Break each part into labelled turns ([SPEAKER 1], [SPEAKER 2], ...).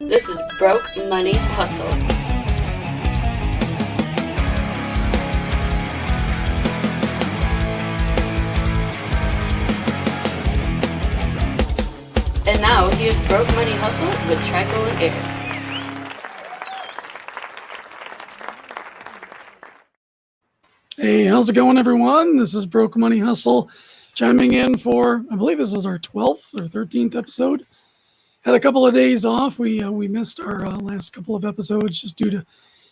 [SPEAKER 1] This is Broke Money Hustle. And now, here's Broke Money Hustle with Trico and Eric.
[SPEAKER 2] Hey, how's it going, everyone? This is Broke Money Hustle chiming in for, I believe this is our 12th or 13th episode. Had a couple of days off. We missed our last couple of episodes just due to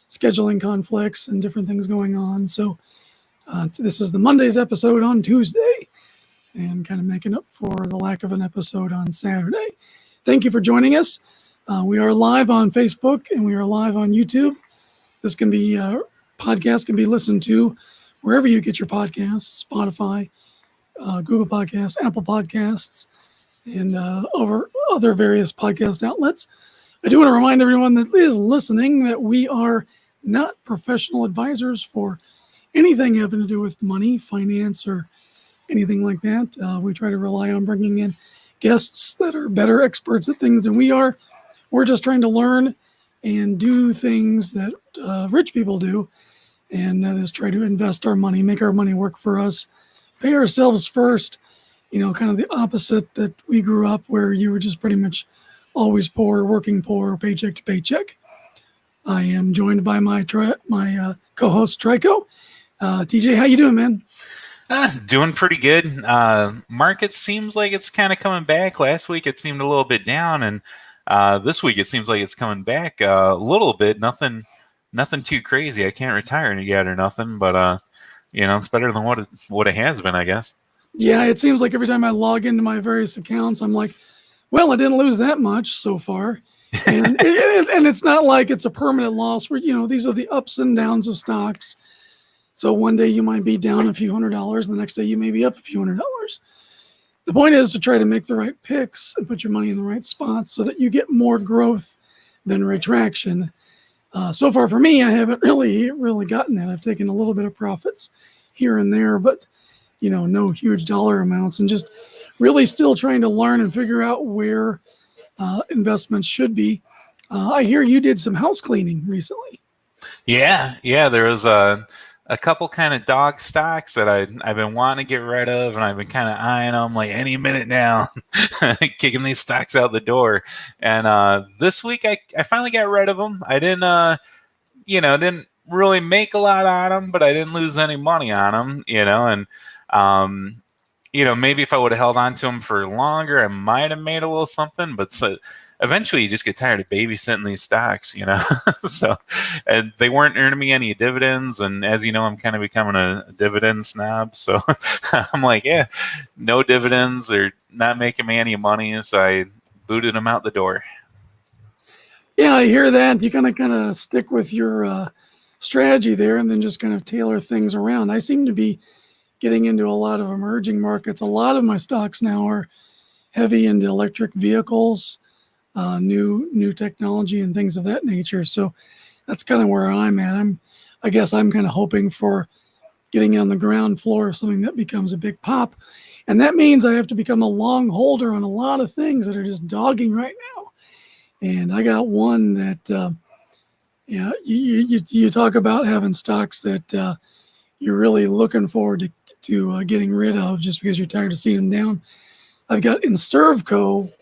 [SPEAKER 2] scheduling conflicts and different things going on. So this is the Monday's episode on Tuesday and kind of making up for the lack of an episode on Saturday. Thank you for joining us. We are live on Facebook and we are live on YouTube. This can be podcast can be listened to wherever you get your podcasts, Spotify, Google Podcasts, Apple Podcasts, and over other various podcast outlets. I do want to remind everyone that is listening that we are not professional advisors for anything having to do with money, finance, or anything like that. We try to rely on bringing in guests that are better experts at things than we are. We're just trying to learn and do things that rich people do, and that is try to invest our money, make our money work for us, pay ourselves first. You know, kind of the opposite that we grew up where you were just pretty much always poor, working poor, paycheck to paycheck. I am joined by my co-host Trico. TJ, how you doing, man?
[SPEAKER 3] Doing pretty good. Market seems like it's kind of coming back. Last week it seemed a little bit down, and this week it seems like it's coming back a little bit. Nothing too crazy. I can't retire yet or nothing, but it's better than what it has been, I guess.
[SPEAKER 2] Yeah, it seems like every time I log into my various accounts, I'm like, well, I didn't lose that much so far. And and it's not like it's a permanent loss where, these are the ups and downs of stocks. So one day you might be down a few $100s, and the next day you may be up a few $100. The point is to try to make the right picks and put your money in the right spots so that you get more growth than retraction. So far for me, I haven't really gotten that. I've taken a little bit of profits here and there, but no huge dollar amounts, and just really still trying to learn and figure out where investments should be. I hear you did some house cleaning recently.
[SPEAKER 3] Yeah. There was a couple kind of dog stocks that I've been wanting to get rid of, and I've been kind of eyeing them like any minute now, kicking these stocks out the door. And this week I finally got rid of them. I didn't really make a lot on them, but I didn't lose any money on them, and maybe if I would have held on to them for longer, I might have made a little something, but eventually you just get tired of babysitting these stocks, so, and they weren't earning me any dividends. And as you know, I'm kind of becoming a dividend snob. So I'm like, yeah, no dividends. They're not making me any money. So I booted them out the door.
[SPEAKER 2] Yeah, I hear that. You kind of stick with your strategy there and then just kind of tailor things around. I seem to be getting into a lot of emerging markets. A lot of my stocks now are heavy into electric vehicles, new technology and things of that nature. So that's kind of where I'm at. I guess I'm kind of hoping for getting on the ground floor of something that becomes a big pop. And that means I have to become a long holder on a lot of things that are just dogging right now. And I got one that, you talk about having stocks that you're really looking forward to getting rid of just because you're tired of seeing them down. I've got Enservco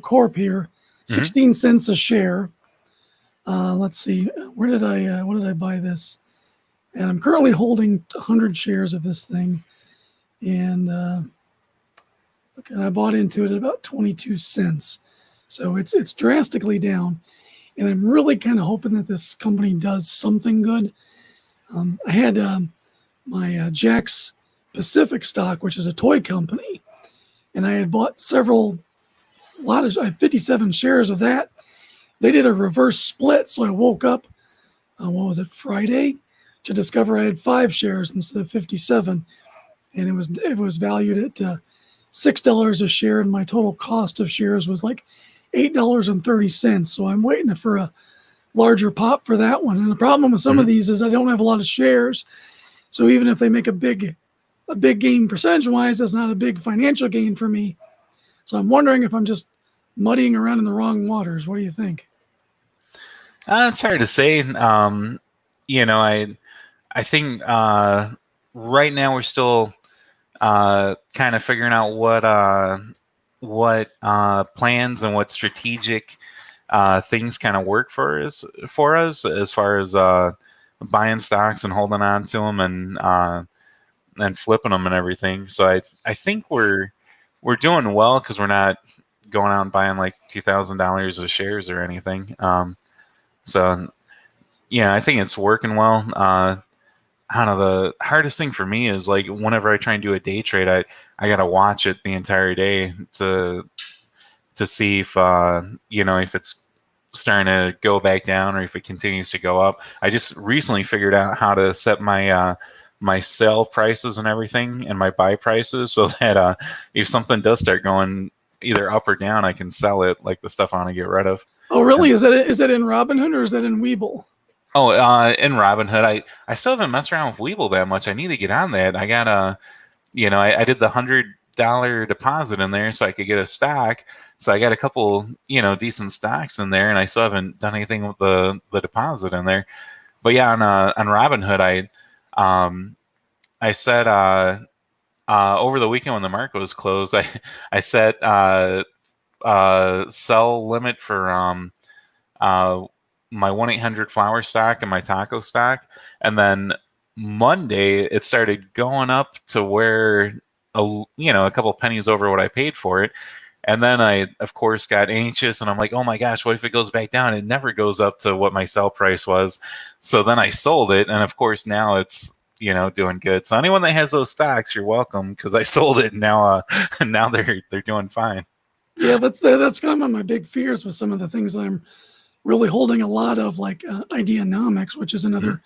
[SPEAKER 2] Corp here, 16 cents a share. Let's see, what did I buy this? And I'm currently holding 100 shares of this thing. And I bought into it at about 22 cents. So it's drastically down. And I'm really kind of hoping that this company does something good. I had my Jack's Pacific stock, which is a toy company, and I had bought I had 57 shares of that. They did a reverse split, so I woke up, Friday, to discover I had 5 shares instead of 57, and it was valued at $6 a share, and my total cost of shares was like $8.30. So I'm waiting for a larger pop for that one. And the problem with some of these is I don't have a lot of shares. So even if they make a big gain percentage wise, that's not a big financial gain for me. So I'm wondering if I'm just muddying around in the wrong waters? What do you think?
[SPEAKER 3] It's hard to say. I think right now we're still kind of figuring out what plans and what strategic things kind of work for us as far as buying stocks and holding on to them and flipping them and everything. So I think we're doing well because we're not going out and buying like $2,000 of shares or anything. So yeah, I think it's working well. I don't know, the hardest thing for me is like whenever I try and do a day trade, I gotta watch it the entire day to see if if it's starting to go back down or if it continues to go up. I just recently figured out how to set my my sell prices and everything and my buy prices so that if something does start going either up or down, I can sell it, like the stuff I want to get rid of.
[SPEAKER 2] Oh, really? Is that in Robinhood or is that in Webull?
[SPEAKER 3] Oh, in Robinhood, I still haven't messed around with Webull that much. I need to get on that. I got I did the $100 deposit in there so I could get a stock. So I got a couple, decent stocks in there, and I still haven't done anything with the deposit in there. But yeah, on Robinhood, I set over the weekend when the market was closed, I set sell limit for my 1-800-Flower stock and my taco stock, and then Monday it started going up to where a couple pennies over what I paid for it, and then I of course got anxious and I'm like, oh my gosh, what if it goes back down? It never goes up to what my sell price was. So then I sold it, and of course now it's doing good. So anyone that has those stocks, you're welcome, because I sold it and now now they're doing fine.
[SPEAKER 2] Yeah, that's kind of one of my big fears with some of the things I'm really holding a lot of, like Ideanomics, which is another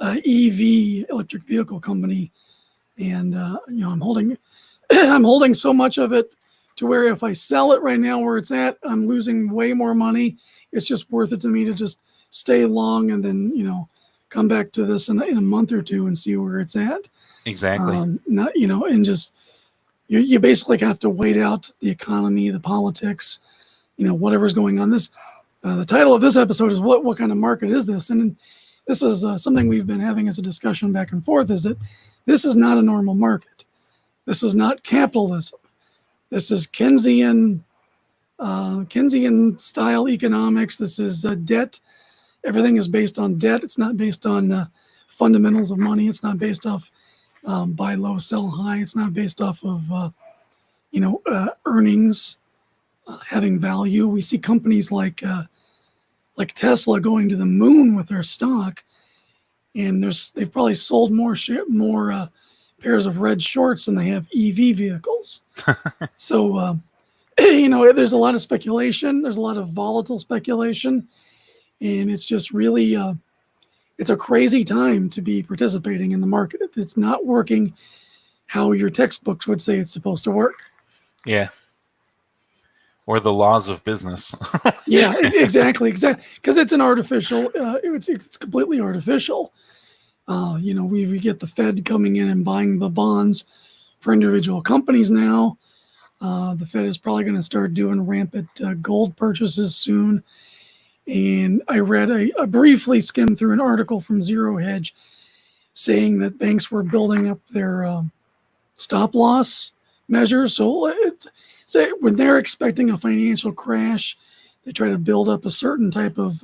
[SPEAKER 2] EV electric vehicle company, and I'm holding I'm holding so much of it to where if I sell it right now where it's at, I'm losing way more money. It's just worth it to me to just stay long and then come back to this in a month or two and see where it's at.
[SPEAKER 3] Exactly.
[SPEAKER 2] And just you basically have to wait out the economy, the politics, whatever's going on. The title of this episode is what kind of market is this? And this is something we've been having as a discussion back and forth, is that this is not a normal market. This is not capitalism. This is Keynesian style economics. This is debt. Everything is based on debt. It's not based on fundamentals of money. It's not based off buy low, sell high. It's not based off of earnings having value. We see companies like Tesla going to the moon with their stock, and they've probably sold more pairs of red shorts than they have EV vehicles. So there's a lot of speculation. There's a lot of volatile speculation, and it's just really it's a crazy time to be participating in the market. It's not working how your textbooks would say it's supposed to work.
[SPEAKER 3] Yeah. Or the laws of business.
[SPEAKER 2] Yeah, exactly. Because it's an artificial, it's completely artificial. We get the Fed coming in and buying the bonds for individual companies now. The Fed is probably going to start doing rampant gold purchases soon. And I read, I briefly skimmed through an article from Zero Hedge saying that banks were building up their stop loss measures. So when they're expecting a financial crash, they try to build up a certain type of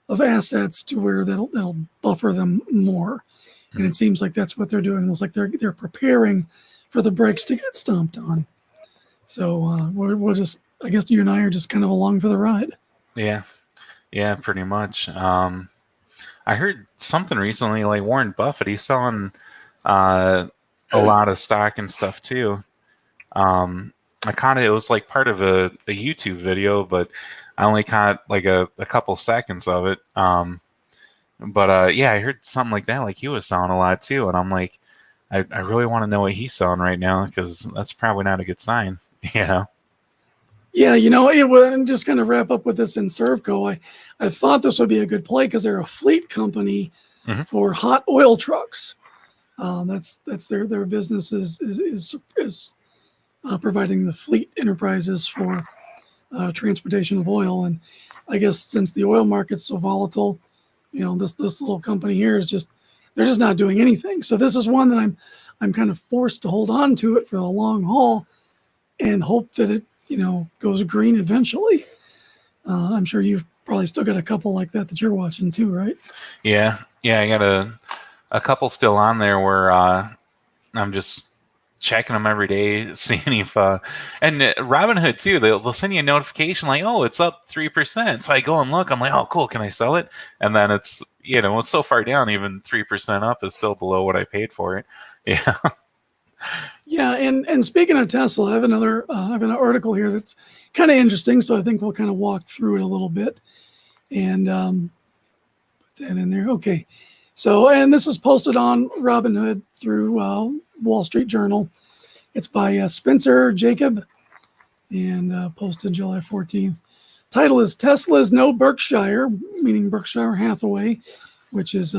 [SPEAKER 2] assets to where that'll buffer them more. And it seems like that's what they're doing. It's like they're preparing for the brakes to get stomped on. So we'll just, I guess you and I are just kind of along for the ride.
[SPEAKER 3] Yeah, pretty much. I heard something recently, like Warren Buffett, he's selling a lot of stock and stuff too. It was like part of a YouTube video, but I only caught like a couple seconds of it. Yeah, I heard something like that, like he was selling a lot too. And I'm like, I really want to know what he's selling right now, because that's probably not a good sign, Yeah,
[SPEAKER 2] I'm just going to wrap up with this in Servco. I thought this would be a good play because they're a fleet company for hot oil trucks. That's their business is providing the fleet enterprises for transportation of oil. And I guess since the oil market's so volatile, this little company here is they're just not doing anything. So this is one that I'm kind of forced to hold on to it for the long haul and hope that it goes green eventually. I'm sure you've probably still got a couple like that you're watching too, right?
[SPEAKER 3] Yeah, I got a couple still on there where I'm just checking them every day, seeing if and Robinhood too. They'll send you a notification like, oh, it's up 3%. So I go and look. I'm like, oh, cool. Can I sell it? And then it's it's so far down. Even 3% up is still below what I paid for it. Yeah.
[SPEAKER 2] Yeah, and speaking of Tesla, I have an article here that's kind of interesting. So I think we'll kind of walk through it a little bit and put that in there. Okay. So, and this is posted on Robinhood through Wall Street Journal. It's by Spencer Jacob and posted July 14th. Title is Tesla's No Berkshire, meaning Berkshire Hathaway, which is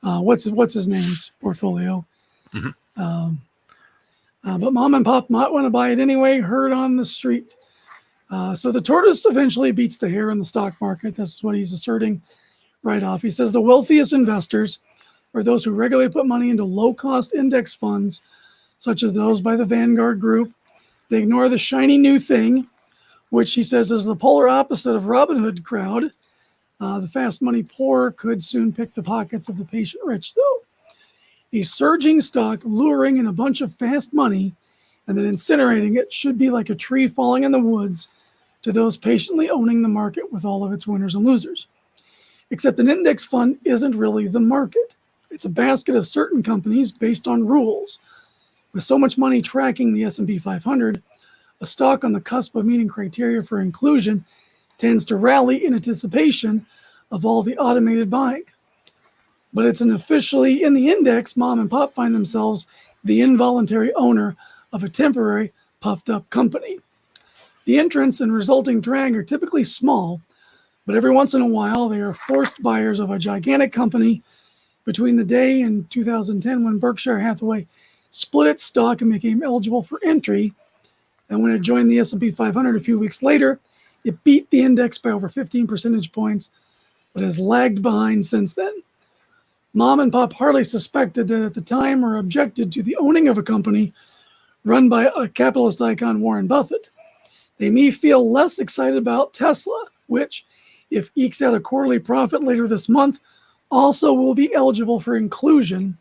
[SPEAKER 2] what's his name's portfolio.
[SPEAKER 3] Mm-hmm.
[SPEAKER 2] But mom and pop might want to buy it anyway, heard on the street. So the tortoise eventually beats the hare in the stock market. That's what he's asserting right off. He says the wealthiest investors are those who regularly put money into low-cost index funds, such as those by the Vanguard Group. They ignore the shiny new thing, which he says is the polar opposite of Robinhood crowd. The fast money poor could soon pick the pockets of the patient rich, though. A surging stock luring in a bunch of fast money and then incinerating it should be like a tree falling in the woods to those patiently owning the market with all of its winners and losers. Except an index fund isn't really the market. It's a basket of certain companies based on rules. With so much money tracking the S&P 500, a stock on the cusp of meeting criteria for inclusion tends to rally in anticipation of all the automated buying. But it's officially in the index, mom and pop find themselves the involuntary owner of a temporary puffed up company. The entrance and resulting drag are typically small, but every once in a while they are forced buyers of a gigantic company. Between the day in 2010 when Berkshire Hathaway split its stock and became eligible for entry, and when it joined the S&P 500 a few weeks later, it beat the index by over 15 percentage points, but has lagged behind since then. Mom and pop hardly suspected that at the time or objected to the owning of a company run by a capitalist icon Warren Buffett. They may feel less excited about Tesla, which, if ekes out a quarterly profit later this month, also will be eligible for inclusion.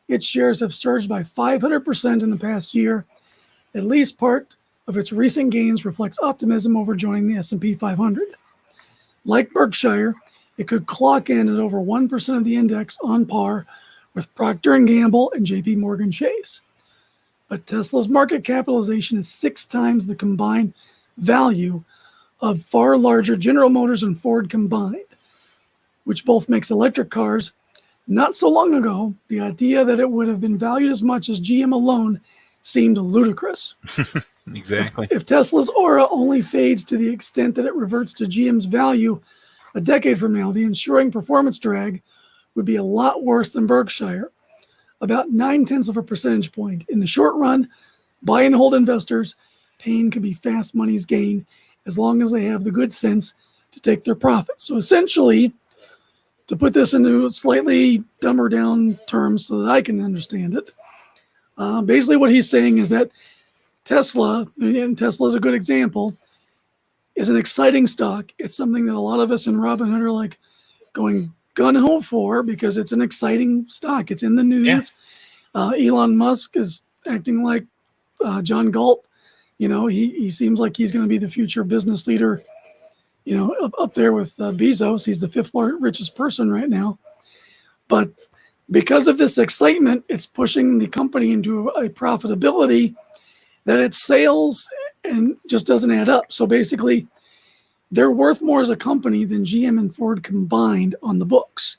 [SPEAKER 2] Its shares have surged by 500% in the past year. At least part of its recent gains reflects optimism over joining the S&P 500. Like Berkshire, it could clock in at over 1% of the index on par with Procter & Gamble and JP Morgan Chase. But Tesla's market capitalization is 6 times the combined value of far larger General Motors and Ford combined, which both makes electric cars. Not so long ago, the idea that it would have been valued as much as GM alone seemed ludicrous.
[SPEAKER 3] Exactly.
[SPEAKER 2] If Tesla's aura only fades to the extent that it reverts to GM's value a decade from now, the ensuing performance drag would be a lot worse than Berkshire, about 0.9 of a percentage point. In the short run, buy and hold investors, pain could be fast money's gain as long as they have the good sense to take their profits. So essentially, to put this into slightly dumber down terms so that I can understand it, basically what he's saying is that Tesla, and Tesla is a good example, is an exciting stock. It's something that a lot of us in Robinhood are like going gun-ho for because it's an exciting stock. It's in the news. Yeah. Elon Musk is acting like John Galt. He seems like he's going to be the future business leader, up there with Bezos. He's the 5th richest person right now. But because of this excitement, it's pushing the company into a profitability that its sales and just doesn't add up. So basically, they're worth more as a company than GM and Ford combined on the books,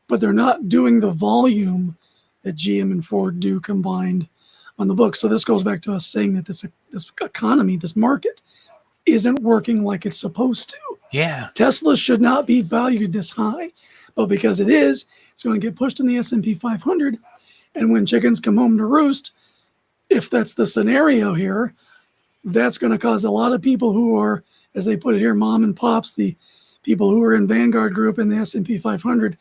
[SPEAKER 2] but they're not doing the volume that GM and Ford do combined on the books. So this goes back to us saying that this economy, this market, isn't working like it's supposed to.
[SPEAKER 3] Yeah.
[SPEAKER 2] Tesla should not be valued this high, but because it is, it's going to get pushed in the S&P 500. And when chickens come home to roost, if that's the scenario here, that's going to cause a lot of people who are as they put it here, mom and pops, the people who are in Vanguard Group and the S&P 500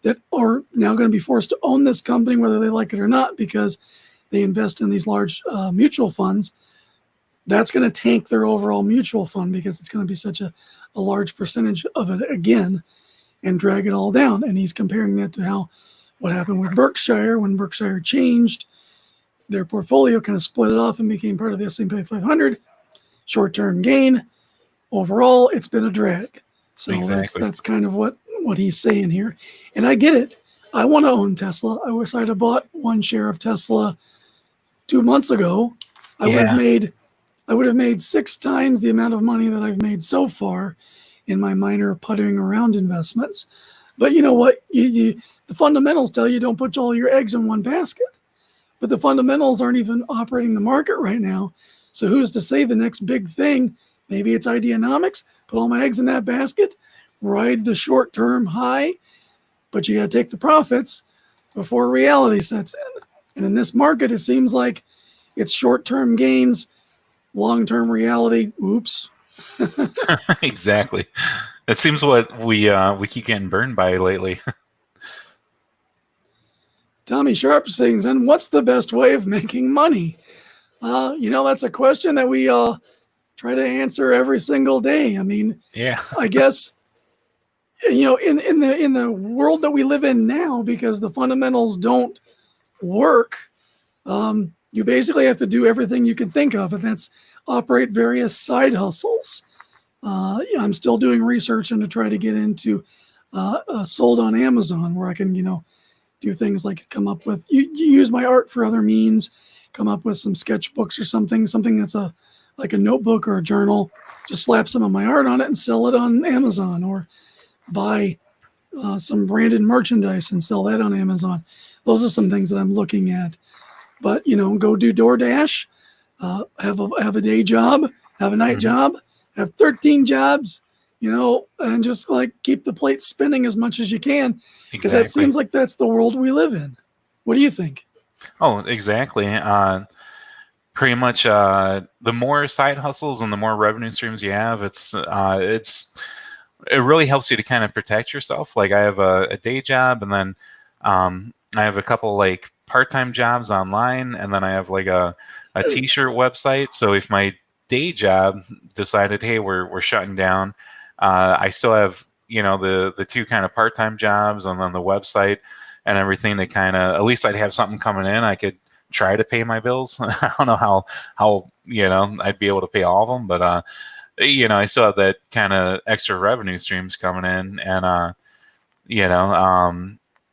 [SPEAKER 2] that are now going to be forced to own this company, whether they like it or not, because they invest in these large mutual funds. That's going to tank their overall mutual fund because it's going to be such a large percentage of it again and drag it all down. And he's comparing that to what happened with Berkshire when Berkshire changed their portfolio, kind of split it off and became part of the S&P 500. Short-term gain. Overall, it's been a drag. So
[SPEAKER 3] Exactly.
[SPEAKER 2] that's kind of what he's saying here. And I get it. I want to own Tesla. I wish I'd have bought one share of Tesla 2 months ago. I would have made 6 times the amount of money that I've made so far in my minor puttering around investments. But you know what? The fundamentals tell you don't put all your eggs in one basket. But the fundamentals aren't even operating the market right now. So who's to say the next big thing, maybe it's Ideanomics, put all my eggs in that basket, ride the short-term high, but you got to take the profits before reality sets in. And in this market, it seems like it's short-term gains, long-term reality. Oops.
[SPEAKER 3] Exactly. That seems what we keep getting burned by lately.
[SPEAKER 2] Tommy Sharp sings, and what's the best way of making money? That's a question that we try to answer every single day. I mean,
[SPEAKER 3] Yeah.
[SPEAKER 2] I guess, in the world that we live in now, because the fundamentals don't work, you basically have to do everything you can think of, and that's operate various side hustles. I'm still doing research and to try to get into sold on Amazon, where I can, do things like come up with, you use my art for other means, come up with some sketchbooks or something that's like a notebook or a journal, just slap some of my art on it and sell it on Amazon, or buy some branded merchandise and sell that on Amazon. Those are some things that I'm looking at. But, go do DoorDash, have a day job, have a night job, have 13 jobs, and just like keep the plate spinning as much as you can. Because that seems like that's the world we live in. What do you think?
[SPEAKER 3] Oh, exactly. Pretty much the more side hustles and the more revenue streams you have, it really helps you to kind of protect yourself. Like I have a day job, and then I have a couple like part-time jobs online, and then I have like a t-shirt website. So if my day job decided, hey, we're shutting down, I still have the 2 kind of part-time jobs and then the website and everything that kind of, at least I'd have something coming in. I could try to pay my bills. I don't know how I'd be able to pay all of them, but I still have that kind of extra revenue streams coming in, and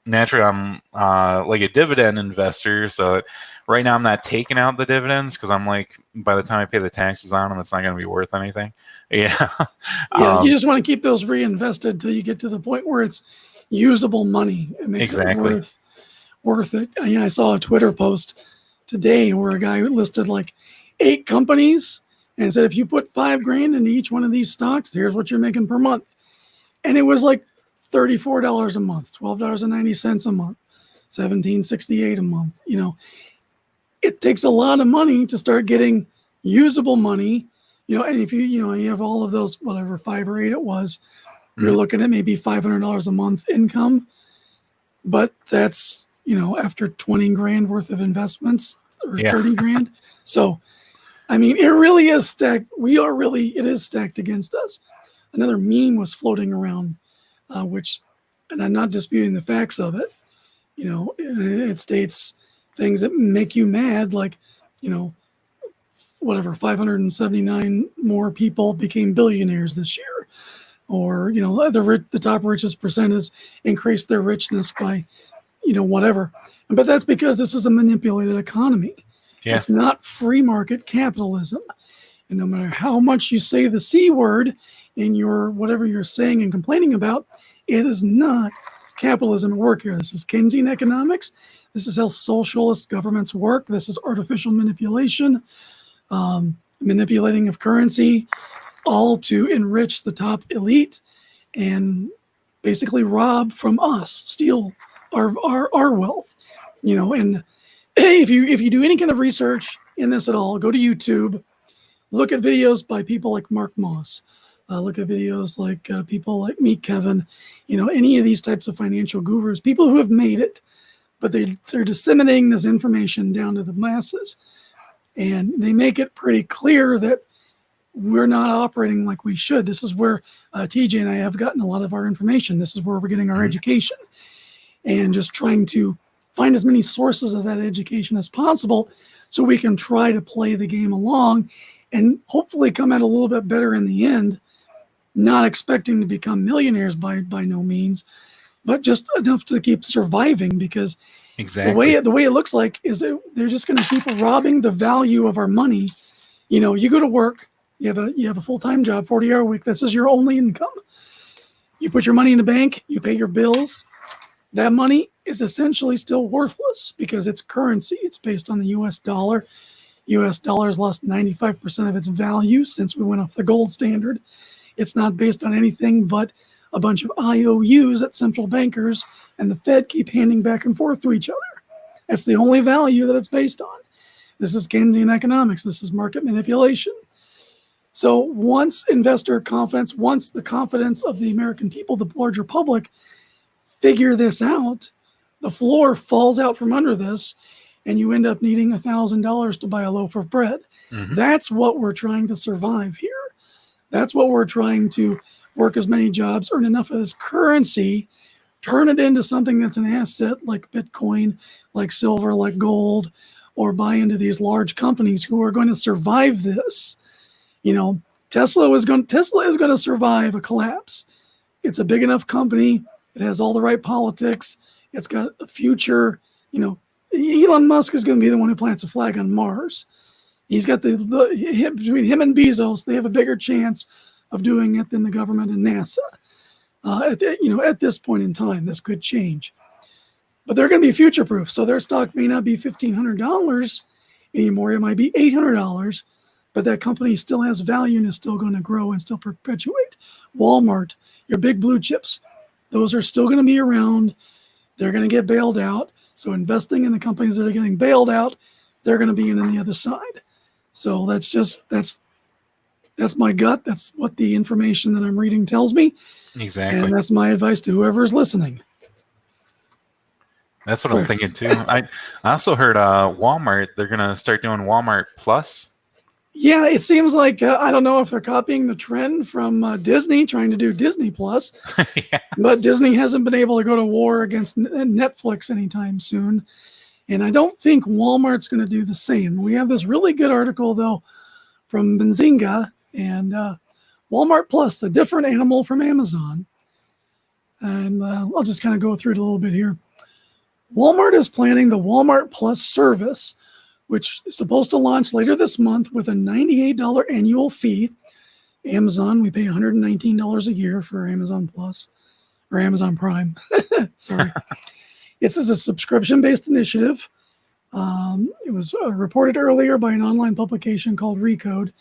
[SPEAKER 3] naturally I'm like a dividend investor, so right now I'm not taking out the dividends because I'm like, by the time I pay the taxes on them, it's not going to be worth anything. Yeah.
[SPEAKER 2] Yeah, you just want to keep those reinvested till you get to the point where it's usable money. It makes it worth it. I saw a Twitter post today where a guy listed like 8 companies and said, if you put $5,000 into each one of these stocks, here's what you're making per month. And it was like $34 a month, $12.90 a month, $17.68 a month. It takes a lot of money to start getting usable money, and if you have all of those, whatever 5 or 8 it was, you're looking at maybe $500 a month income. But that's, after $20,000 worth of investments or $30,000. So, I mean, it really is stacked. It is stacked against us. Another meme was floating around, and I'm not disputing the facts of it. It states things that make you mad, like, 579 more people became billionaires this year, or the top richest percent has increased their richness by, whatever. But that's because this is a manipulated economy. Yeah. It's not free market capitalism, and no matter how much you say the C word in your whatever you're saying and complaining about, it is not capitalism at work here. This is Keynesian economics. This is how socialist governments work. This is artificial manipulation, manipulating of currency, all to enrich the top elite and basically rob from us, steal our wealth. And if you do any kind of research in this at all, go to YouTube, look at videos by people like Mark Moss, Look at videos like people like Meet Kevin, any of these types of financial gurus, people who have made it, but they're disseminating this information down to the masses. And they make it pretty clear that we're not operating like we should. This is where TJ and I have gotten a lot of our information. This is where we're getting our education, and just trying to find as many sources of that education as possible so we can try to play the game along and hopefully come out a little bit better in the end, not expecting to become millionaires by no means, but just enough to keep surviving, because
[SPEAKER 3] Exactly.
[SPEAKER 2] the way it looks like is that they're just going to keep robbing the value of our money. You go to work, you have a full-time job, 40-hour week. This is your only income. You put your money in the bank, you pay your bills. That money is essentially still worthless because it's currency. It's based on the US dollar. US dollar has lost 95% of its value since we went off the gold standard. It's not based on anything but a bunch of IOUs that central bankers and the Fed keep handing back and forth to each other. That's the only value that it's based on. This is Keynesian economics. This is market manipulation. So once investor confidence, once the confidence of the American people, the larger public, figure this out, the floor falls out from under this, and you end up needing $1,000 to buy a loaf of bread.
[SPEAKER 3] Mhm.
[SPEAKER 2] That's what we're trying to survive here. That's what we're trying to work as many jobs, earn enough of this currency, turn it into something that's an asset like Bitcoin, like silver, like gold, or buy into these large companies who are going to survive this. Tesla is going to survive a collapse. It's a big enough company. It has all the right politics. It's got a future. Elon Musk is going to be the one who plants a flag on Mars. He's got between him and Bezos, they have a bigger chance of doing it than the government and NASA. At this point in time, this could change, but they're going to be future proof. So their stock may not be $1,500 anymore. It might be $800, but that company still has value and is still going to grow and still perpetuate. Walmart, your big blue chips, those are still going to be around. They're going to get bailed out. So investing in the companies that are getting bailed out, they're going to be in on the other side. So that's my gut. That's what the information that I'm reading tells me.
[SPEAKER 3] Exactly.
[SPEAKER 2] And that's my advice to whoever's listening.
[SPEAKER 3] That's what I'm thinking too. I also heard Walmart, they're going to start doing Walmart Plus.
[SPEAKER 2] Yeah, it seems like, I don't know if they're copying the trend from Disney, trying to do Disney Plus,
[SPEAKER 3] Yeah.
[SPEAKER 2] but Disney hasn't been able to go to war against Netflix anytime soon. And I don't think Walmart's going to do the same. We have this really good article, though, from Benzinga and Walmart Plus, a different animal from Amazon. And I'll just kind of go through it a little bit here. Walmart is planning the Walmart Plus service, which is supposed to launch later this month with a $98 annual fee. Amazon, we pay $119 a year for Amazon Plus or Amazon Prime. Sorry. This is a subscription-based initiative. It was reported earlier by an online publication called Recode.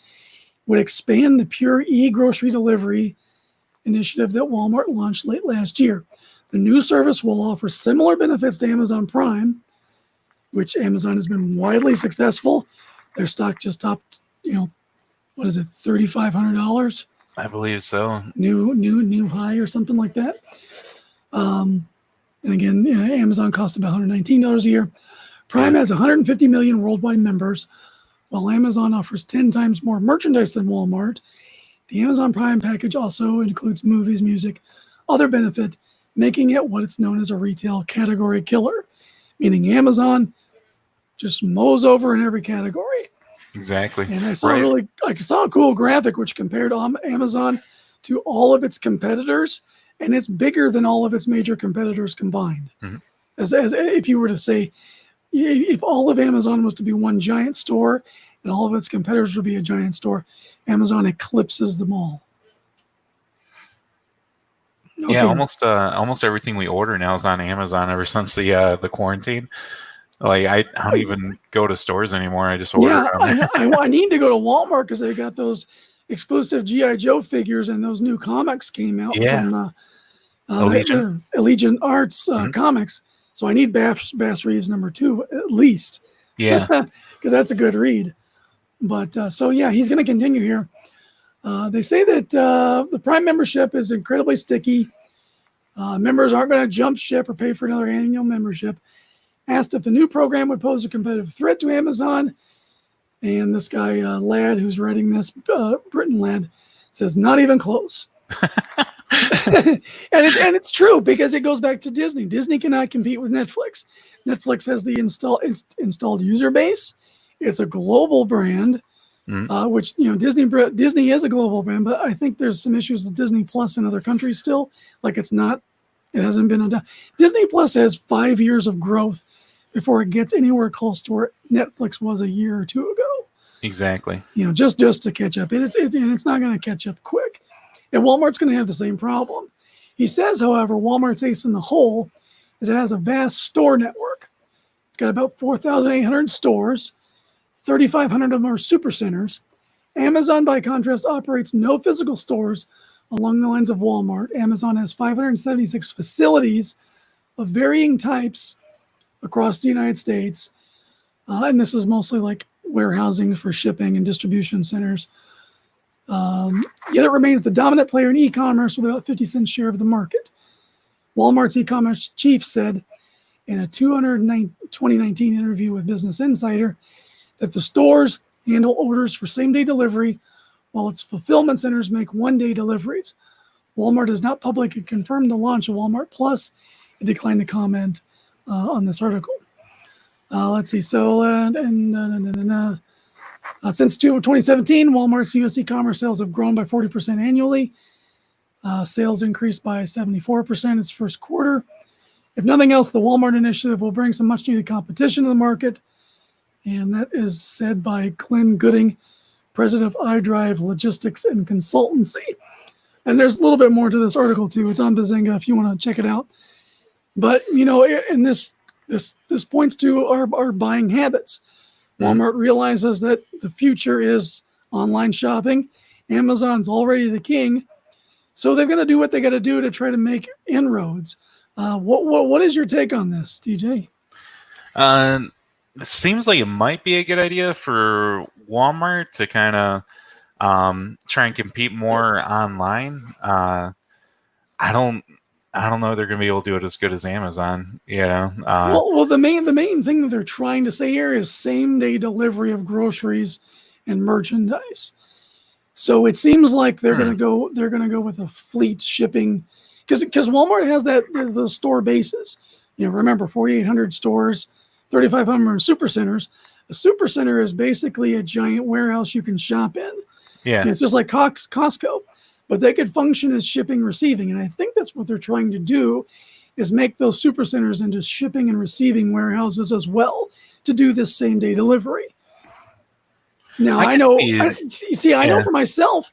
[SPEAKER 2] Would expand the pure e-grocery delivery initiative that Walmart launched late last year. The new service will offer similar benefits to Amazon Prime, which Amazon has been widely successful. Their stock just topped, what is it, $3,500?
[SPEAKER 3] I believe so.
[SPEAKER 2] New high or something like that. And again, Amazon costs about $119 a year. Prime has 150 million worldwide members, while Amazon offers 10 times more merchandise than Walmart. The Amazon Prime package also includes movies, music, other benefit, making it what it's known as a retail category killer, meaning Amazon just mows over in every category.
[SPEAKER 3] Exactly.
[SPEAKER 2] And I saw a cool graphic which compared Amazon to all of its competitors, and it's bigger than all of its major competitors combined.
[SPEAKER 3] Mm-hmm.
[SPEAKER 2] As if you were to say, if all of Amazon was to be one giant store and all of its competitors would be a giant store, Amazon eclipses them all. Okay.
[SPEAKER 3] Yeah, almost everything we order now is on Amazon ever since the quarantine. Like I don't even go to stores anymore. I just order.
[SPEAKER 2] Yeah, I need to go to Walmart because they got those exclusive G.I. Joe figures and those new comics came out from Allegiant Arts comics. So I need Bass Reeves #2 at least.
[SPEAKER 3] Yeah,
[SPEAKER 2] because that's a good read. But so yeah, he's going to continue here. They say that the Prime membership is incredibly sticky. Members aren't going to jump ship or pay for another annual membership. Asked if the new program would pose a competitive threat to Amazon. And this guy, Ladd, who's writing this, Britton Ladd, says, not even close. and it's true, because it goes back to Disney. Disney cannot compete with Netflix. Netflix has the installed user base. It's a global brand, which, Disney is a global brand, but I think there's some issues with Disney Plus in other countries still. Like it hasn't been undone. Disney Plus has 5 years of growth before it gets anywhere close to where Netflix was a year or two ago.
[SPEAKER 3] Exactly.
[SPEAKER 2] Just to catch up. And it's not going to catch up quick. And Walmart's going to have the same problem. He says, however, Walmart's ace in the hole is it has a vast store network. It's got about 4,800 stores. 3,500 of them are supercenters. Amazon, by contrast, operates no physical stores along the lines of Walmart. Amazon has 576 facilities of varying types across the United States. And this is mostly like warehousing for shipping and distribution centers. Yet it remains the dominant player in e-commerce with about 50% share of the market. Walmart's e-commerce chief said in a 2019 interview with Business Insider that the stores handle orders for same-day delivery, while its fulfillment centers make one-day deliveries. Walmart has not publicly confirmed the launch of Walmart Plus. It declined to comment on this article. Let's see. So, since 2017, Walmart's U.S. e-commerce sales have grown by 40% annually. Sales increased by 74% its first quarter. If nothing else, the Walmart initiative will bring some much-needed competition to the market. And that is said by Glenn Gooding, president of iDrive Logistics and Consultancy. And there's a little bit more to this article, too. It's on Bazinga if you want to check it out. But, and this points to our buying habits. Walmart realizes that the future is online shopping. Amazon's already the king. So they're going to do what they got to do to try to make inroads. What is your take on this, TJ?
[SPEAKER 3] It seems like it might be a good idea for Walmart to kind of try and compete more online. I don't know if they're going to be able to do it as good as Amazon. Well,
[SPEAKER 2] the main thing that they're trying to say here is same day delivery of groceries and merchandise. So it seems like they're going to go with a fleet shipping, because Walmart has the store bases. Remember 4,800 stores, 3,500 supercenters. A supercenter is basically a giant warehouse you can shop in.
[SPEAKER 3] Yeah,
[SPEAKER 2] it's just like Costco. But they could function as shipping, receiving. And I think that's what they're trying to do, is make those supercenters into shipping and receiving warehouses as well to do this same day delivery. Now, I know for myself,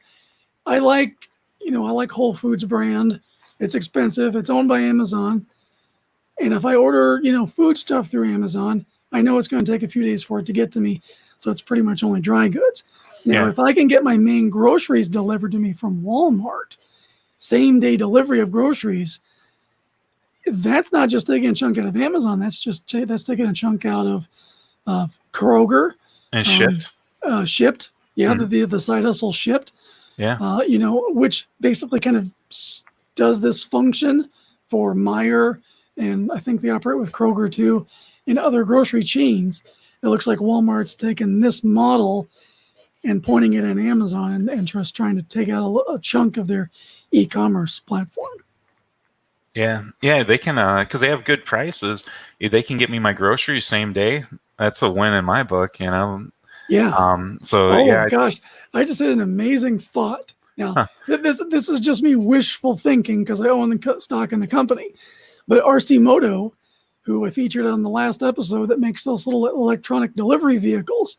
[SPEAKER 2] I like Whole Foods brand. It's expensive. It's owned by Amazon. And if I order, food stuff through Amazon, I know it's going to take a few days for it to get to me. So it's pretty much only dry goods. Now, if I can get my main groceries delivered to me from Walmart, same day delivery of groceries, that's not just taking a chunk out of Amazon. That's taking a chunk out of Kroger.
[SPEAKER 3] And shipped.
[SPEAKER 2] Shipped. Yeah, the side hustle shipped.
[SPEAKER 3] Yeah.
[SPEAKER 2] Which basically kind of does this function for Meijer, and I think they operate with Kroger too, and other grocery chains. It looks like Walmart's taken this model and pointing it at Amazon and just trying to take out a chunk of their e-commerce platform.
[SPEAKER 3] Yeah, they can, because they have good prices. If they can get me my groceries same day, that's a win in my book,
[SPEAKER 2] Yeah. Gosh, I just had an amazing thought. Now, this is just me wishful thinking because I own the stock in the company. But RC Moto, who I featured on the last episode, that makes those little electronic delivery vehicles.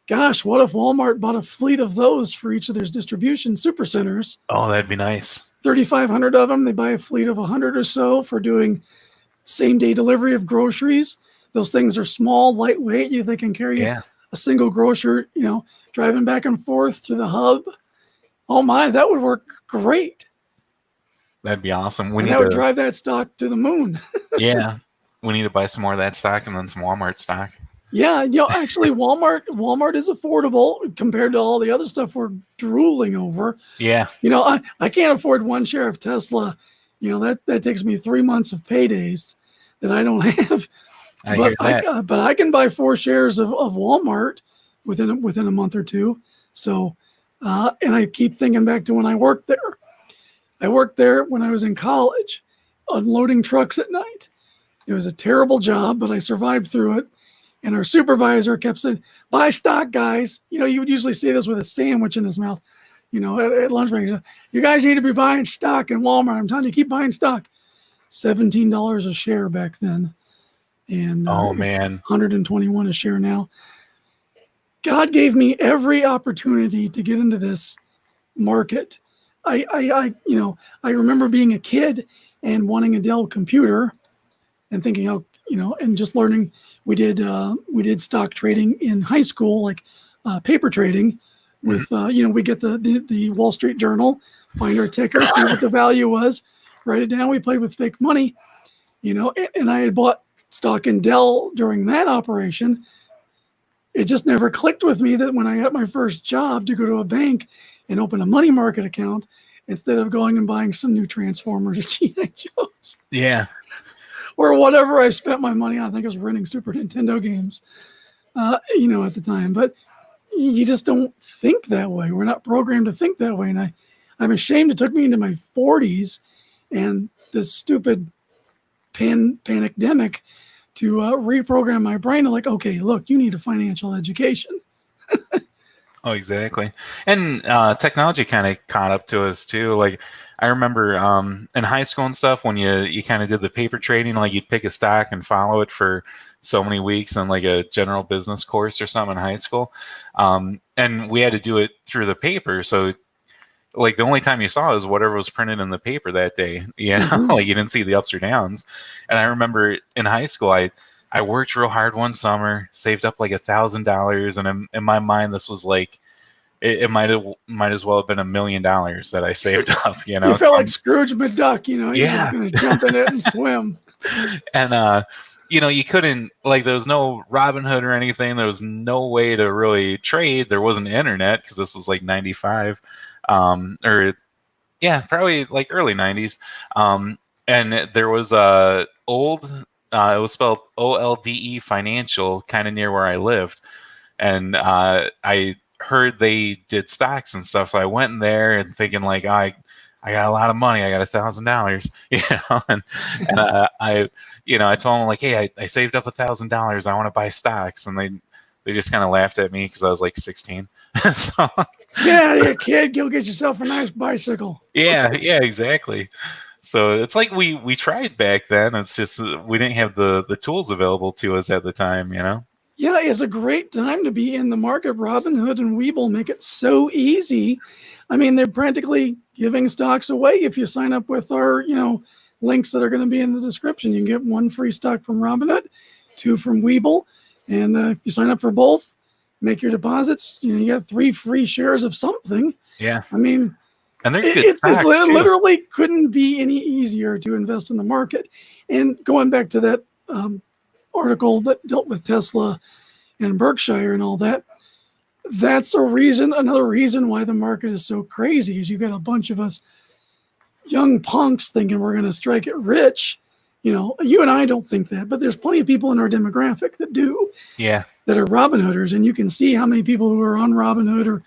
[SPEAKER 2] Gosh, what if Walmart bought a fleet of those for each of their distribution supercenters?
[SPEAKER 3] Oh, that'd be nice.
[SPEAKER 2] 3,500 of them. They buy a fleet of 100 or so for doing same-day delivery of groceries. Those things are small, lightweight. They can carry a single grocer, driving back and forth to the hub. Oh my, that would work great.
[SPEAKER 3] That'd be awesome.
[SPEAKER 2] That would drive that stock to the moon.
[SPEAKER 3] Yeah, we need to buy some more of that stock and then some Walmart stock.
[SPEAKER 2] Yeah, actually, Walmart is affordable compared to all the other stuff we're drooling over.
[SPEAKER 3] Yeah.
[SPEAKER 2] I can't afford one share of Tesla. That takes me 3 months of paydays that I don't have.
[SPEAKER 3] I hear that.
[SPEAKER 2] But I can buy 4 shares of Walmart within a month or two. So, and I keep thinking back to when I worked there. I worked there when I was in college, unloading trucks at night. It was a terrible job, but I survived through it. And our supervisor kept saying, "Buy stock, guys." You would usually say this with a sandwich in his mouth. At lunch break, "You guys need to be buying stock in Walmart. I'm telling you, keep buying stock." $17 a share back then, and
[SPEAKER 3] Oh
[SPEAKER 2] it's
[SPEAKER 3] man.
[SPEAKER 2] 121 a share now. God gave me every opportunity to get into this market. I remember being a kid and wanting a Dell computer, and thinking and just learning. We did stock trading in high school, like paper trading. With we get the Wall Street Journal, find our ticker, see what the value was, write it down. We played with fake money, and I had bought stock in Dell during that operation. It just never clicked with me that when I got my first job to go to a bank and open a money market account instead of going and buying some new Transformers or G.I. Joes.
[SPEAKER 3] Yeah.
[SPEAKER 2] Or whatever I spent my money on. I think I was renting Super Nintendo games, at the time. But you just don't think that way. We're not programmed to think that way. And I'm ashamed it took me into my 40s and this stupid pandemic to reprogram my brain to okay, look, you need a financial education.
[SPEAKER 3] Oh, exactly. And technology kind of caught up to us too. Like I remember in high school and stuff, when you kind of did the paper trading, like you'd pick a stock and follow it for so many weeks in like a general business course or something in high school. And we had to do it through the paper. So like the only time you saw is whatever was printed in the paper that day. Like you didn't see the ups or downs. And I remember in high school, I worked real hard one summer, saved up like $1,000, and in my mind, this was like it might as well have been $1 million that I saved up.
[SPEAKER 2] You felt like Scrooge McDuck. You're
[SPEAKER 3] Yeah.
[SPEAKER 2] just going to jump in it and swim.
[SPEAKER 3] And you couldn't, like, there was no Robinhood or anything. There was no way to really trade. There wasn't internet because this was like 95, or yeah, probably like early 90s. And there was a old. It was spelled OLDE Financial, kind of near where I lived. And I heard they did stocks and stuff. So I went in there and thinking like, I got a lot of money. I got $1,000, and I told them like, hey, I saved up $1,000. I want to buy stocks. And they just kind of laughed at me because I was like 16. So
[SPEAKER 2] yeah, kid, go get yourself a nice bicycle.
[SPEAKER 3] Yeah, exactly. So it's like we tried back then. It's just we didn't have the tools available to us at the time,
[SPEAKER 2] Yeah, it's a great time to be in the market. Robinhood and Webull make it so easy. I mean, they're practically giving stocks away if you sign up with our, links that are going to be in the description. You can get 1 free stock from Robinhood, 2 from Webull, and if you sign up for both, make your deposits. You got 3 free shares of something.
[SPEAKER 3] Yeah.
[SPEAKER 2] I mean.
[SPEAKER 3] And they're good
[SPEAKER 2] it literally
[SPEAKER 3] too.
[SPEAKER 2] Couldn't be any easier to invest in the market. And going back to that article that dealt with Tesla and Berkshire and all that, that's another reason why the market is so crazy is you got a bunch of us young punks thinking we're going to strike it rich. You and I don't think that, but there's plenty of people in our demographic that do.
[SPEAKER 3] Yeah.
[SPEAKER 2] That are Robinhooders, and you can see how many people who are on Robinhood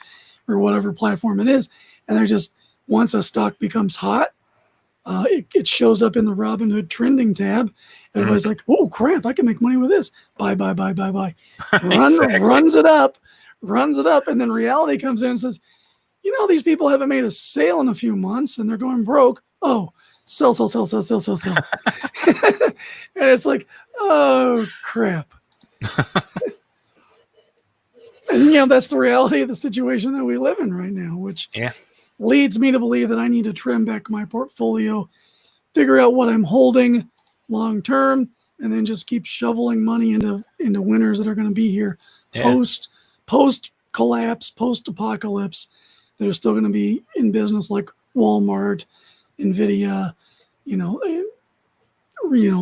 [SPEAKER 2] or whatever platform it is, and they're just, once a stock becomes hot, it shows up in the Robinhood trending tab. Everybody's like, "Oh crap! I can make money with this." Buy.
[SPEAKER 3] Exactly.
[SPEAKER 2] Runs it up, and then reality comes in and says, "These people haven't made a sale in a few months, and they're going broke." Oh, sell. And it's like, oh crap. And that's the reality of the situation that we live in right now, which leads me to believe that I need to trim back my portfolio, figure out what I'm holding long term, and then just keep shoveling money into winners that are going to be here post collapse, post apocalypse, that are still going to be in business, like Walmart, Nvidia,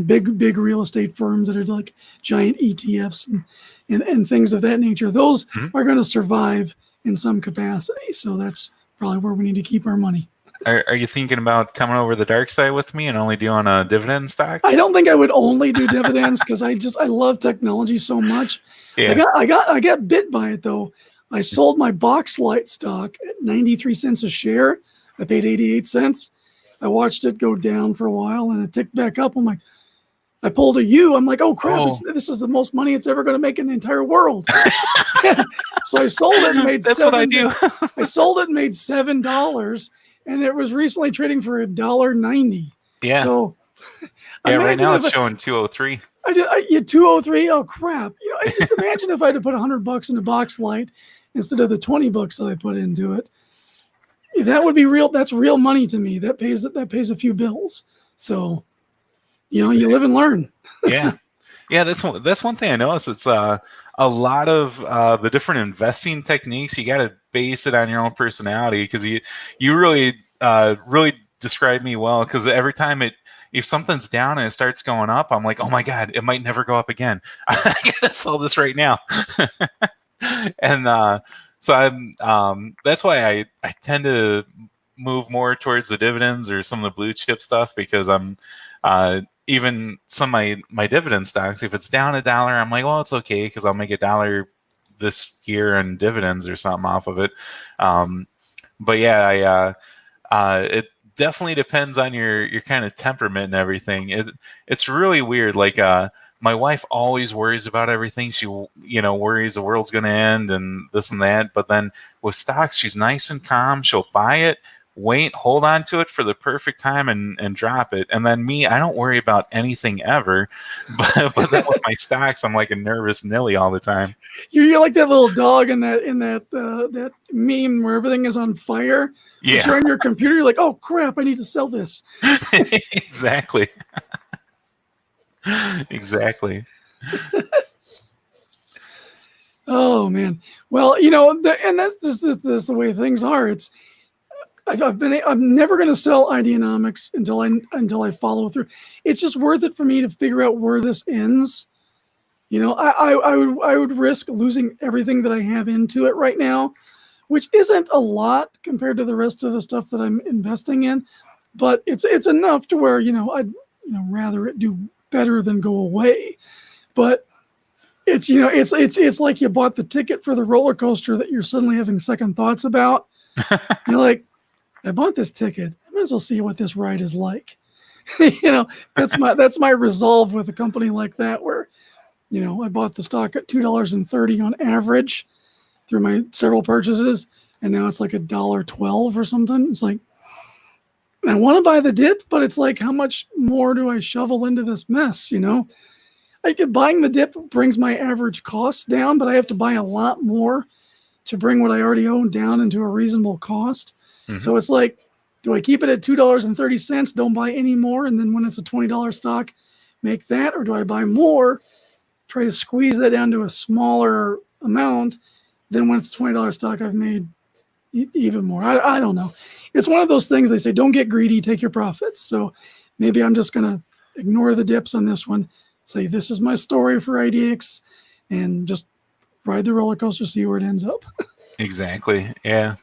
[SPEAKER 2] big real estate firms that are like giant ETFs and things of that nature. Those
[SPEAKER 3] Mhm.
[SPEAKER 2] are going to survive in some capacity. So that's probably where we need to keep our money.
[SPEAKER 3] Are you thinking about coming over the dark side with me and only doing dividend stocks?
[SPEAKER 2] I don't think I would only do dividends because I love technology so much.
[SPEAKER 3] Yeah.
[SPEAKER 2] I got bit by it though. I sold my Boxlight stock at 93 cents a share. I paid 88 cents. I watched it go down for a while and it ticked back up. I'm like, I pulled a U. I'm like, oh crap,
[SPEAKER 3] Oh.
[SPEAKER 2] this is the most money it's ever going to make in the entire world. So I sold it and made
[SPEAKER 3] That's what I do.
[SPEAKER 2] I sold it and made $7, and it was recently trading for $1.90.
[SPEAKER 3] Yeah.
[SPEAKER 2] So
[SPEAKER 3] Yeah. Right now
[SPEAKER 2] imagine
[SPEAKER 3] it's showing 203.
[SPEAKER 2] you 203. Oh crap! I just imagine if I had to put $100 into Boxlight instead of the $20 that I put into it. That would be real. That's real money to me. That pays a few bills. So, you live and learn.
[SPEAKER 3] Yeah. Yeah, that's one thing I noticed. It's a lot of the different investing techniques. You got to base it on your own personality because you really describe me well. Because every time if something's down and it starts going up, I'm like, oh my god, it might never go up again. I gotta sell this right now. And so I'm that's why I tend to move more towards the dividends or some of the blue chip stuff because I'm even some of my dividend stocks, if it's down $1, I'm like, well, it's okay because I'll make $1 this year in dividends or something off of it. But yeah, it definitely depends on your kind of temperament and everything. It's really weird. Like my wife always worries about everything. She worries the world's going to end and this and that. But then with stocks, she's nice and calm. She'll buy it, wait, hold on to it for the perfect time and drop it. And then me, I don't worry about anything ever. But then with my stocks, I'm like a nervous Nilly all the time.
[SPEAKER 2] You're like that little dog in that meme where everything is on fire.
[SPEAKER 3] Yeah.
[SPEAKER 2] But you're on your computer. You're like, oh crap, I need to sell this.
[SPEAKER 3] Exactly. Exactly.
[SPEAKER 2] Oh man. Well, and that's just the way things are. I'm never going to sell Ideanomics until I follow through. It's just worth it for me to figure out where this ends. I would risk losing everything that I have into it right now, which isn't a lot compared to the rest of the stuff that I'm investing in, but it's enough to where I'd rather it do better than go away. But it's like you bought the ticket for the roller coaster that you're suddenly having second thoughts about. You're like, I bought this ticket. I might as well see what this ride is like. That's my resolve with a company like that, where, I bought the stock at $2.30 on average through my several purchases, and now it's like $1.12 or something. It's like, I want to buy the dip, but it's like, how much more do I shovel into this mess? Buying the dip brings my average cost down, but I have to buy a lot more to bring what I already own down into a reasonable cost. Mm-hmm. So it's like, do I keep it at $2.30, don't buy any more, and then when it's a $20 stock, make that? Or do I buy more, try to squeeze that down to a smaller amount, then when it's a $20 stock, I've made even more? I don't know. It's one of those things they say, don't get greedy, take your profits. So maybe I'm just going to ignore the dips on this one, say this is my story for IDX, and just ride the roller coaster, see where it ends up.
[SPEAKER 3] Exactly. Yeah.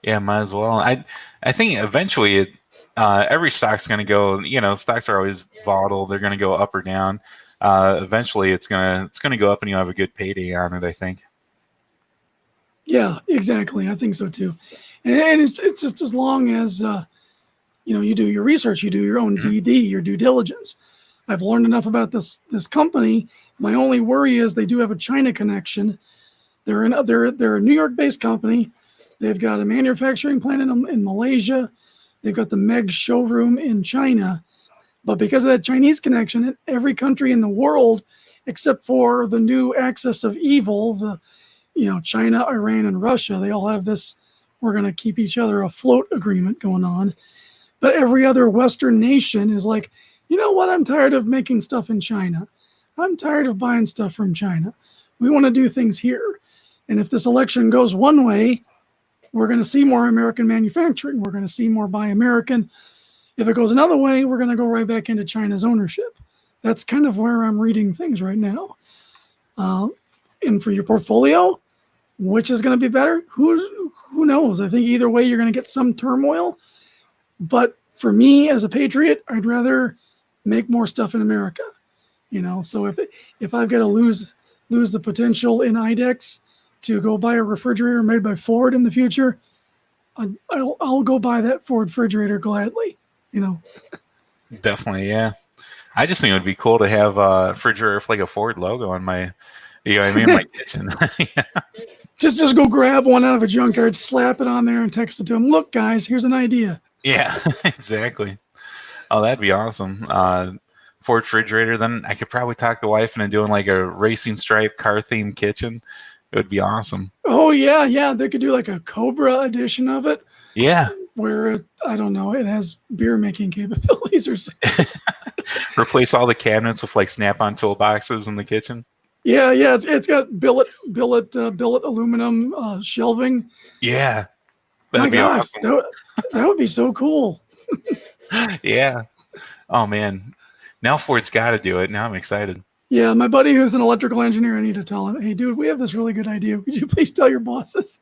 [SPEAKER 3] Yeah, might as well. I think eventually every stock's going to go, stocks are always volatile. They're going to go up or down. Eventually it's going to go up and you'll have a good payday on it, I think.
[SPEAKER 2] Yeah, exactly. I think so too. And it's just as long as, you do your research, you do your own DD, your due diligence. I've learned enough about this company. My only worry is they do have a China connection. They're a New York-based company. They've got a manufacturing plant in Malaysia. They've got the Meg showroom in China. But because of that Chinese connection, every country in the world, except for the new axis of evil, China, Iran, and Russia, they all have this, we're going to keep each other afloat agreement going on. But every other Western nation is like, you know what? I'm tired of making stuff in China. I'm tired of buying stuff from China. We want to do things here. And if this election goes one way, we're going to see more American manufacturing. We're going to see more Buy American. If it goes another way, we're going to go right back into China's ownership. That's kind of where I'm reading things right now. And for your portfolio, which is going to be better? Who knows? I think either way, you're going to get some turmoil. But for me, as a patriot, I'd rather make more stuff in America. So if I've got to lose the potential in IDEX to go buy a refrigerator made by Ford in the future, I'll go buy that Ford refrigerator gladly.
[SPEAKER 3] Definitely, yeah. I just think it would be cool to have a refrigerator with like a Ford logo on my, my kitchen. Yeah.
[SPEAKER 2] Just go grab one out of a junkyard, slap it on there, and text it to them. Look, guys, here's an idea.
[SPEAKER 3] Yeah, exactly. Oh, that'd be awesome. Ford refrigerator. Then I could probably talk the wife into doing like a racing stripe car themed kitchen. It would be awesome.
[SPEAKER 2] Oh yeah. They could do like a Cobra edition of it.
[SPEAKER 3] Yeah.
[SPEAKER 2] Where I don't know, it has beer making capabilities or something.
[SPEAKER 3] Replace all the cabinets with like Snap-on toolboxes in the kitchen.
[SPEAKER 2] Yeah. It's got billet aluminum shelving.
[SPEAKER 3] Yeah, that'd be awesome.
[SPEAKER 2] That would be so cool.
[SPEAKER 3] Yeah. Oh man, now Ford's got to do it. Now I'm excited.
[SPEAKER 2] Yeah, my buddy who's an electrical engineer, I need to tell him, hey, dude, we have this really good idea. Could you please tell your bosses?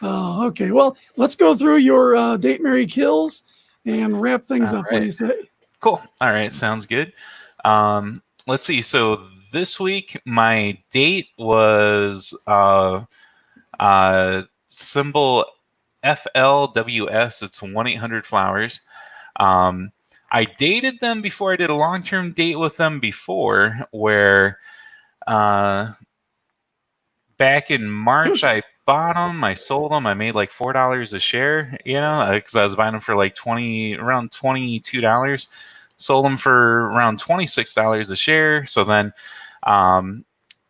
[SPEAKER 2] Oh, okay. Well, let's go through your date, marry, kills and wrap things up. Right. What do you say?
[SPEAKER 3] Cool. All right. Sounds good. Let's see. So this week, my date was symbol FLWS. It's 1-800-Flowers. I dated them before. I did a long-term date with them before, where back in March, I bought them, I sold them, I made like $4 a share, because I was buying them for like around $22. Sold them for around $26 a share. So then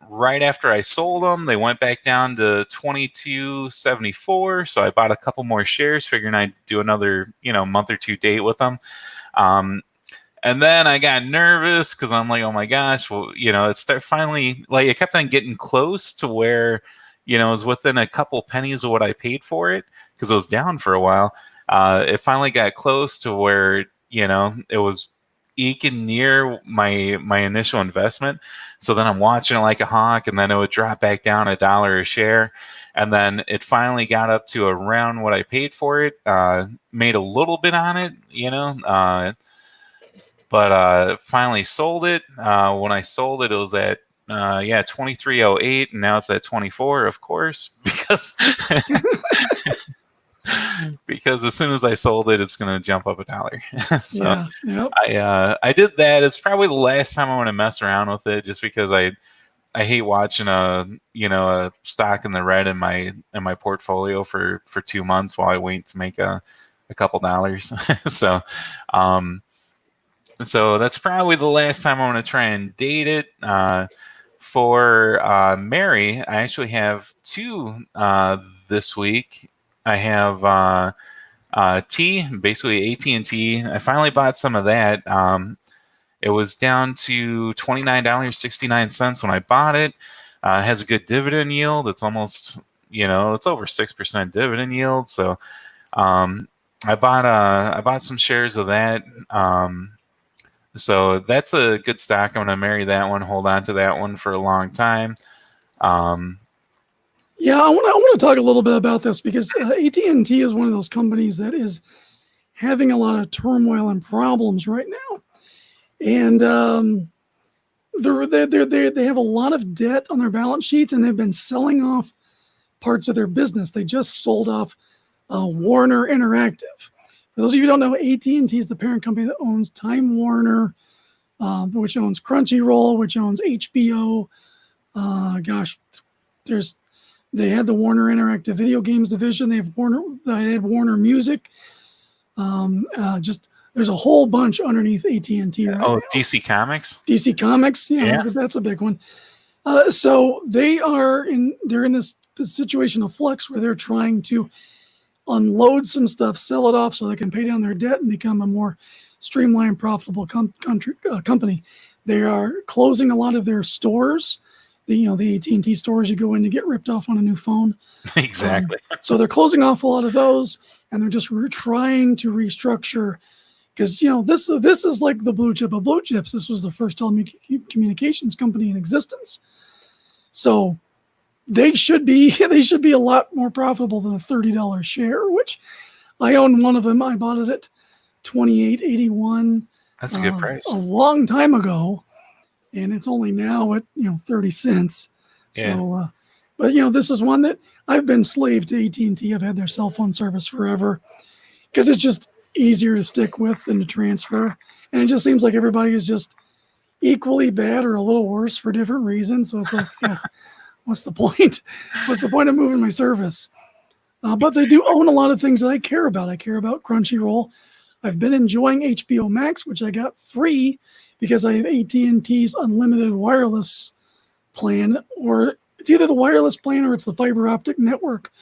[SPEAKER 3] right after I sold them, they went back down to $22.74. So I bought a couple more shares, figuring I'd do another, month or two date with them. And then I got nervous because I'm like, oh my gosh, well, it finally, like, it kept on getting close to where, it was within a couple pennies of what I paid for it because it was down for a while. It finally got close to where, it was eking near my initial investment. So then I'm watching it like a hawk, and then it would drop back down $1 a share. And then it finally got up to around what I paid for it, made a little bit on it, but finally sold it. When I sold it, it was at 23.08, and now it's at 24, of course, because as soon as I sold it, it's going to jump up $1. So
[SPEAKER 2] yep.
[SPEAKER 3] I did that. It's probably the last time I want to mess around with it, just because I hate watching a stock in the red in my portfolio for 2 months while I wait to make a couple dollars. So that's probably the last time I want to try and date it. For Mary, I actually have two this week. I have basically AT&T. I finally bought some of that. It was down to $29.69 when I bought it. It has a good dividend yield. It's almost, it's over 6% dividend yield. So I bought some shares of that. So that's a good stock. I'm going to marry that one, hold on to that one for a long time.
[SPEAKER 2] Yeah, I want to talk a little bit about this because AT&T is one of those companies that is having a lot of turmoil and problems right now, and they have a lot of debt on their balance sheets, and they've been selling off parts of their business. They just sold off Warner Interactive. For those of you who don't know, AT&T is the parent company that owns Time Warner, which owns Crunchyroll, which owns HBO. They had the Warner Interactive Video Games division. They had Warner Music. There's a whole bunch underneath AT&T right now.
[SPEAKER 3] DC Comics.
[SPEAKER 2] DC Comics, yeah. That's a big one. So they're in this situation of flux where they're trying to unload some stuff, sell it off so they can pay down their debt and become a more streamlined, profitable company. They are closing a lot of their stores the AT&T stores you go in to get ripped off on a new phone.
[SPEAKER 3] Exactly.
[SPEAKER 2] So they're closing off a lot of those, and they're just trying to restructure, because this is like the blue chip of blue chips. This was the first telecommunications company in existence, so they should be a lot more profitable than a $30 share, which I own one of them. I bought it at $28.81.
[SPEAKER 3] That's a good price.
[SPEAKER 2] A long time ago, and it's only now at 30 cents.
[SPEAKER 3] Yeah.
[SPEAKER 2] So, but this is one that I've been slave to AT&T. I've had their cell phone service forever because it's just easier to stick with than to transfer, and it just seems like everybody is just equally bad or a little worse for different reasons. So it's like, what's the point? What's the point of moving my service? But they do own a lot of things that I care about. I care about Crunchyroll. I've been enjoying HBO Max, which I got free because I have AT&T's unlimited wireless plan, or it's either the wireless plan or it's the fiber optic network.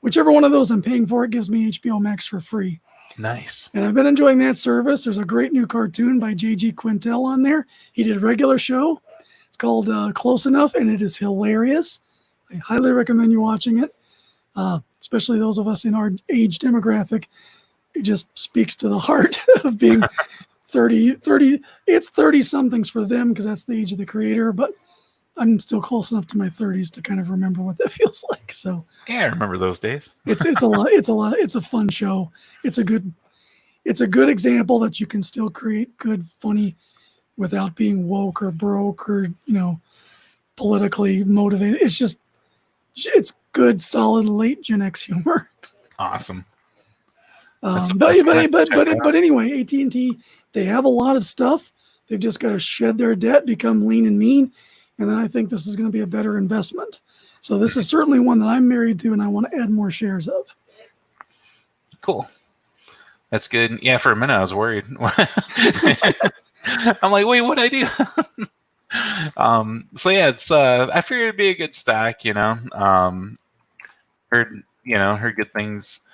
[SPEAKER 2] Whichever one of those I'm paying for, it gives me HBO Max for free.
[SPEAKER 3] Nice.
[SPEAKER 2] And I've been enjoying that service. There's a great new cartoon by J.G. Quintel on there. He did a regular show. It's called Close Enough, and it is hilarious. I highly recommend you watching it, especially those of us in our age demographic. It just speaks to the heart of being 30. It's 30-somethings for them because that's the age of the creator, but I'm still close enough to my 30s to kind of remember what that feels like. So
[SPEAKER 3] Yeah, I remember those days.
[SPEAKER 2] it's a lot. It's a fun show. It's a good example that you can still create good, funny, without being woke or broke or politically motivated. It's good, solid late Gen X humor.
[SPEAKER 3] Awesome.
[SPEAKER 2] But anyway, AT&T, they have a lot of stuff. They've just got to shed their debt, become lean and mean, and then I think this is going to be a better investment. So this is certainly one that I'm married to, and I want to add more shares of.
[SPEAKER 3] Cool. That's good. Yeah, for a minute I was worried. I'm like, wait, what'd I do? So yeah, it's I figured it'd be a good stock, heard good things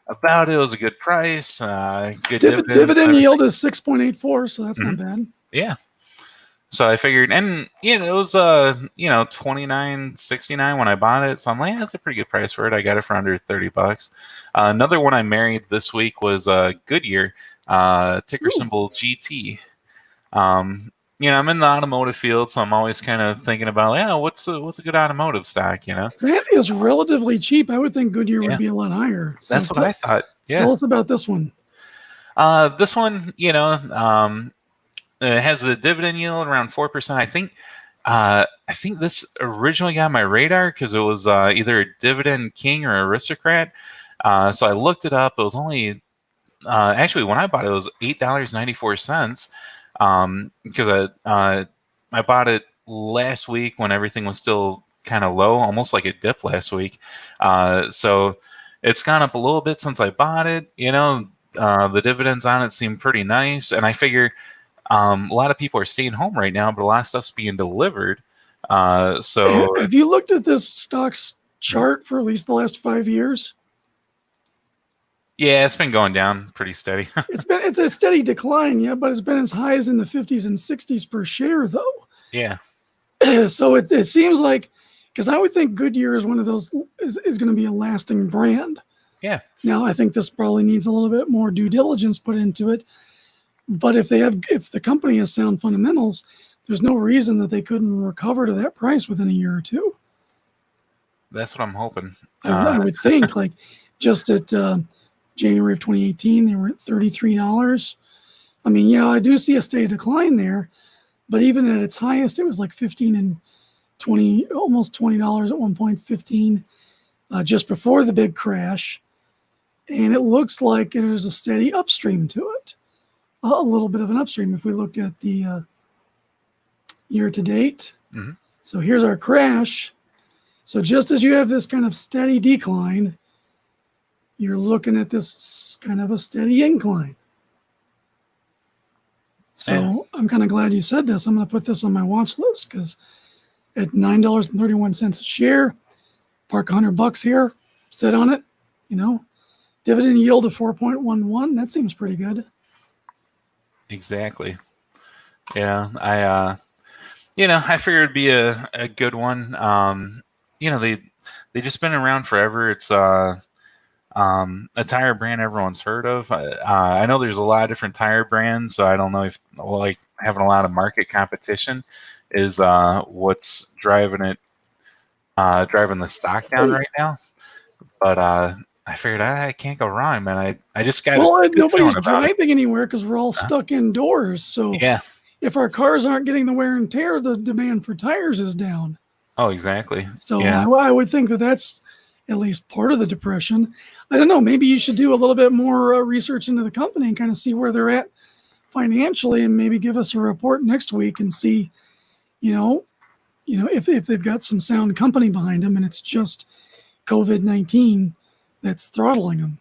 [SPEAKER 3] about it. It was a good price, good
[SPEAKER 2] dividend yield is 6.84, so that's not bad.
[SPEAKER 3] Yeah. So I figured, and it was $29.69 when I bought it. So I'm like, that's a pretty good price for it. I got it for under $30. Another one I married this week was Goodyear, ticker symbol GT. I'm in the automotive field, so I'm always kind of thinking about, what's a good automotive stock,
[SPEAKER 2] That is relatively cheap. I would think Goodyear would be a lot higher. So
[SPEAKER 3] that's what I thought. Yeah.
[SPEAKER 2] Tell us about this one.
[SPEAKER 3] This one, it has a dividend yield around 4%. I think this originally got my radar because it was either a dividend king or aristocrat. So I looked it up. It was only actually when I bought it, it was $8.94. Because I bought it last week when everything was still kind of low, almost like a dip last week. So it's gone up a little bit since I bought it. The dividends on it seem pretty nice, and I figure a lot of people are staying home right now, but a lot of stuff's being delivered. So
[SPEAKER 2] have you looked at this stock's chart for at least the last 5 years?
[SPEAKER 3] Yeah, it's been going down pretty steady.
[SPEAKER 2] It's a steady decline, but it's been as high as in the 50s and 60s per share, though.
[SPEAKER 3] Yeah.
[SPEAKER 2] So it seems like, because I would think Goodyear is one of those is going to be a lasting brand.
[SPEAKER 3] Yeah.
[SPEAKER 2] Now I think this probably needs a little bit more due diligence put into it, but if the company has sound fundamentals, there's no reason that they couldn't recover to that price within a year or two.
[SPEAKER 3] That's what I'm hoping.
[SPEAKER 2] I would think, like, just at January of 2018, they were at $33. I mean, I do see a steady decline there, but even at its highest, it was like 15 and 20, almost $20 at one point, 15 just before the big crash. And it looks like there's a steady upstream to it, a little bit of an upstream if we look at the year to date.
[SPEAKER 3] Mm-hmm.
[SPEAKER 2] So here's our crash. So just as you have this kind of steady decline, you're looking at this kind of a steady incline. So I'm kind of glad you said this. I'm going to put this on my watch list because at $9.31 a share, park $100 here, sit on it, dividend yield of 4.11. That seems pretty good.
[SPEAKER 3] Exactly. Yeah, I figured it'd be a good one. They just been around forever. It's a tire brand everyone's heard of. I know there's a lot of different tire brands, so I don't know if like having a lot of market competition is what's driving the stock down right now. But I figured I can't go wrong, man. I just got
[SPEAKER 2] nobody's driving anywhere because we're all stuck indoors. So
[SPEAKER 3] yeah,
[SPEAKER 2] if our cars aren't getting the wear and tear, the demand for tires is down.
[SPEAKER 3] Oh, exactly.
[SPEAKER 2] So
[SPEAKER 3] yeah.
[SPEAKER 2] I would think that's at least part of the depression. I don't know. Maybe you should do a little bit more research into the company and kind of see where they're at financially, and maybe give us a report next week and see, if they've got some sound company behind them and it's just COVID-19 that's throttling them.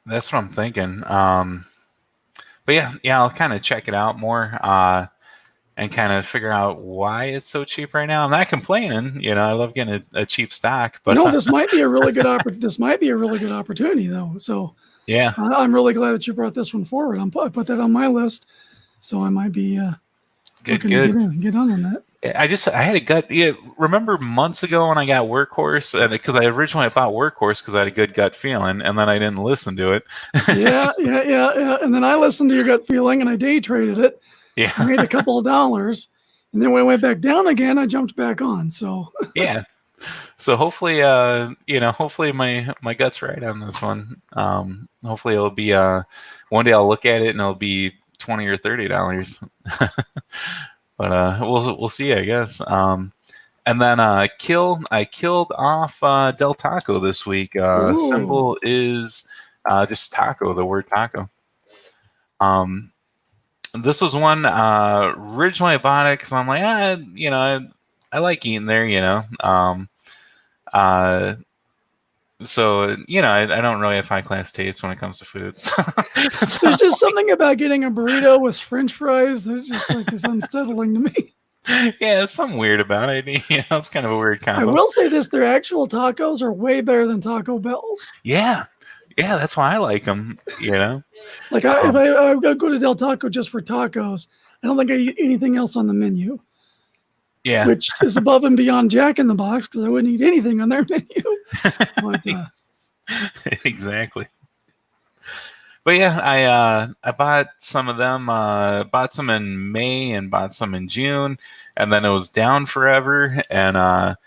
[SPEAKER 3] That's what I'm thinking. But yeah, I'll kind of check it out more and kind of figure out why it's so cheap right now. I'm not complaining. I love getting a cheap stock, but
[SPEAKER 2] no, this might be a really good opportunity though. So
[SPEAKER 3] yeah,
[SPEAKER 2] I'm really glad that you brought this one forward. I put that on my list, so I might be
[SPEAKER 3] good.
[SPEAKER 2] To get on that.
[SPEAKER 3] I had a gut. Yeah, remember months ago when I got Workhorse, and because I originally bought Workhorse because I had a good gut feeling, and then I didn't listen to it.
[SPEAKER 2] yeah. And then I listened to your gut feeling, and I day traded it.
[SPEAKER 3] Yeah,
[SPEAKER 2] I made a couple of dollars, and then when it went back down again, I jumped back on. So
[SPEAKER 3] yeah, so hopefully, hopefully my gut's right on this one. Hopefully it'll be one day I'll look at it and it'll be $20 or $30. But we'll see, I guess. And then I killed off Del Taco this week. Symbol is just taco, the word taco. This was one originally I bought it because I'm like, I like eating there, so I don't really have high class taste when it comes to food. So
[SPEAKER 2] there's just something about getting a burrito with French fries that just is unsettling to me.
[SPEAKER 3] Yeah, it's something weird about it. It's kind of a weird combo.
[SPEAKER 2] I will say this: their actual tacos are way better than Taco Bell's.
[SPEAKER 3] Yeah, that's why I like them.
[SPEAKER 2] Like if I go to Del Taco just for tacos, I don't think I eat anything else on the menu.
[SPEAKER 3] Yeah,
[SPEAKER 2] which is above and beyond Jack in the Box because I wouldn't eat anything on their menu. But,
[SPEAKER 3] exactly. But yeah, I bought some of them. Bought some in May and bought some in June, and then it was down forever. And on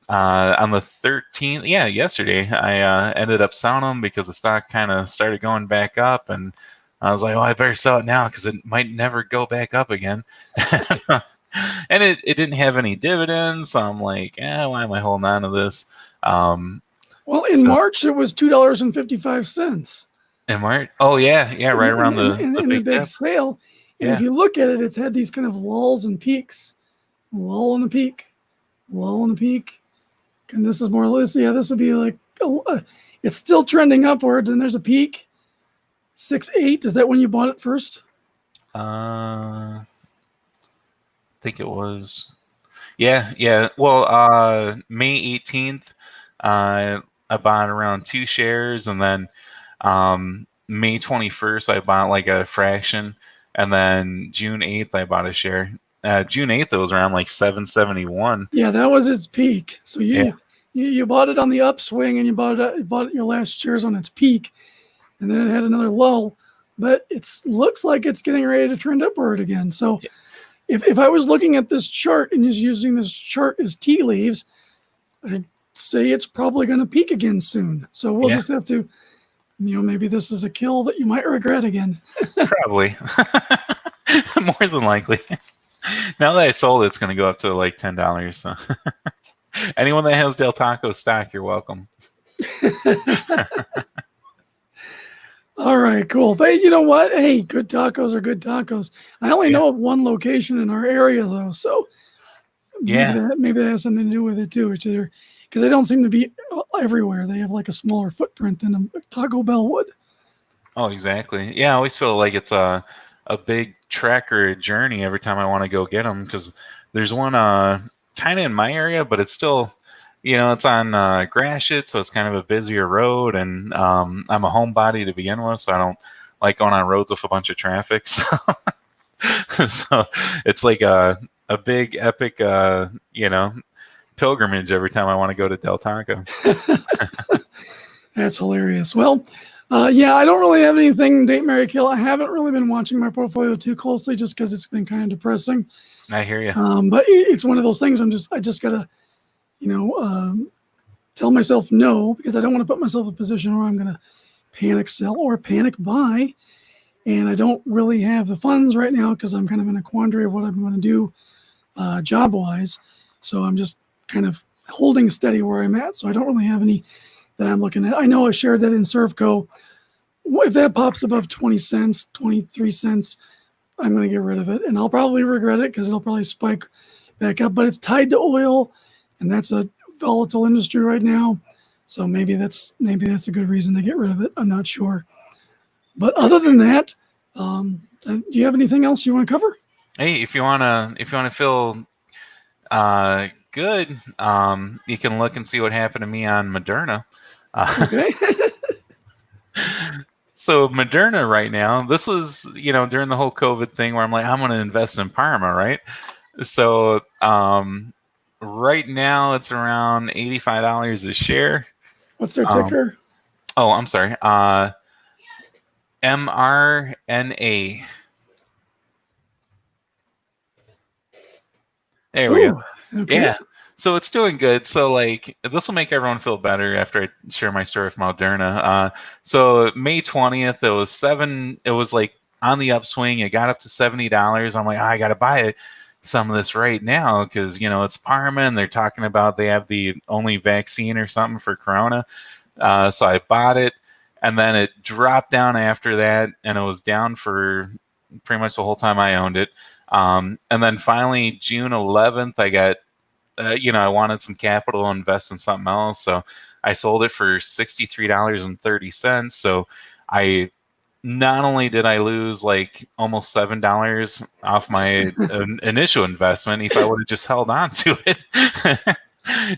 [SPEAKER 3] the 13th, yesterday, I ended up selling them because the stock kind of started going back up, and I was like, I better sell it now because it might never go back up again. And it didn't have any dividends, so I'm like, why am I holding on to this?
[SPEAKER 2] Well, in March it was $2.55.
[SPEAKER 3] In March? Oh yeah, right around the big
[SPEAKER 2] sale. And if you look at it, it's had these kind of lulls and peaks. Lull and a peak. Lull and a peak. And this is more or less, this would be like, it's still trending upward, and there's a peak. 6.8, is that when you bought it first?
[SPEAKER 3] I think it was, well, May 18th, I bought around 2 shares, and then May 21st, I bought like a fraction, and then June 8th, I bought a share. June 8th, it was around like 771.
[SPEAKER 2] Yeah, that was its peak. So you bought it on the upswing, and you bought your last shares on its peak, and then it had another lull, but it looks like it's getting ready to trend upward again. So. Yeah. If I was looking at this chart and just using this chart as tea leaves, I'd say it's probably going to peak again soon. So we'll just have to, maybe this is a kill that you might regret again.
[SPEAKER 3] Probably. More than likely. Now that I sold it, it's going to go up to like $10. So anyone that has Del Taco stock, you're welcome.
[SPEAKER 2] All right, cool. But you know what? Hey, good tacos are good tacos. I only know of one location in our area, though. So maybe that has something to do with it, too. Because they don't seem to be everywhere. They have like a smaller footprint than a Taco Bell would.
[SPEAKER 3] Oh, exactly. Yeah, I always feel like it's a big trek or a journey every time I want to go get them. Because there's one kind of in my area, but it's still... it's on Gratiot, so it's kind of a busier road, and I'm a homebody to begin with, so I don't like going on roads with a bunch of traffic. So it's like a a big epic, pilgrimage every time I want to go to Del Taco.
[SPEAKER 2] That's hilarious. Well, yeah, I don't really have anything date, marry, kill. I haven't really been watching my portfolio too closely just because it's been kind of depressing.
[SPEAKER 3] I hear you.
[SPEAKER 2] But it's one of those things. I just gotta, tell myself no, because I don't want to put myself in a position where I'm gonna panic sell or panic buy. And I don't really have the funds right now because I'm kind of in a quandary of what I'm going to do job wise. So I'm just kind of holding steady where I'm at. So I don't really have any that I'm looking at. I know I shared that in Servco. If that pops above 20 cents, 23 cents, I'm going to get rid of it. And I'll probably regret it because it'll probably spike back up. But it's tied to oil, and that's a volatile industry right now. So maybe that's a good reason to get rid of it. I'm not sure. But other than that, do you have anything else you want to cover?
[SPEAKER 3] Hey, if you wanna feel good, you can look and see what happened to me on Moderna.
[SPEAKER 2] Okay.
[SPEAKER 3] So Moderna right now, this was, during the whole COVID thing where I'm like, I'm going to invest in Parma, right? So right now it's around $85 a share.
[SPEAKER 2] What's their ticker?
[SPEAKER 3] Oh, I'm sorry. MRNA. There we go.
[SPEAKER 2] Okay.
[SPEAKER 3] Yeah. So it's doing good. So this will make everyone feel better after I share my story with Moderna. So May 20th, it was like on the upswing. It got up to $70. I'm like, I got to buy some of this right now because, it's Parma and they're talking about they have the only vaccine or something for Corona. So I bought it, and then it dropped down after that, and it was down for pretty much the whole time I owned it. And then finally, June 11th, I got, I wanted some capital to invest in something else. So I sold it for $63.30. So not only did I lose like almost $7 off my initial investment, if I would have just held on to it,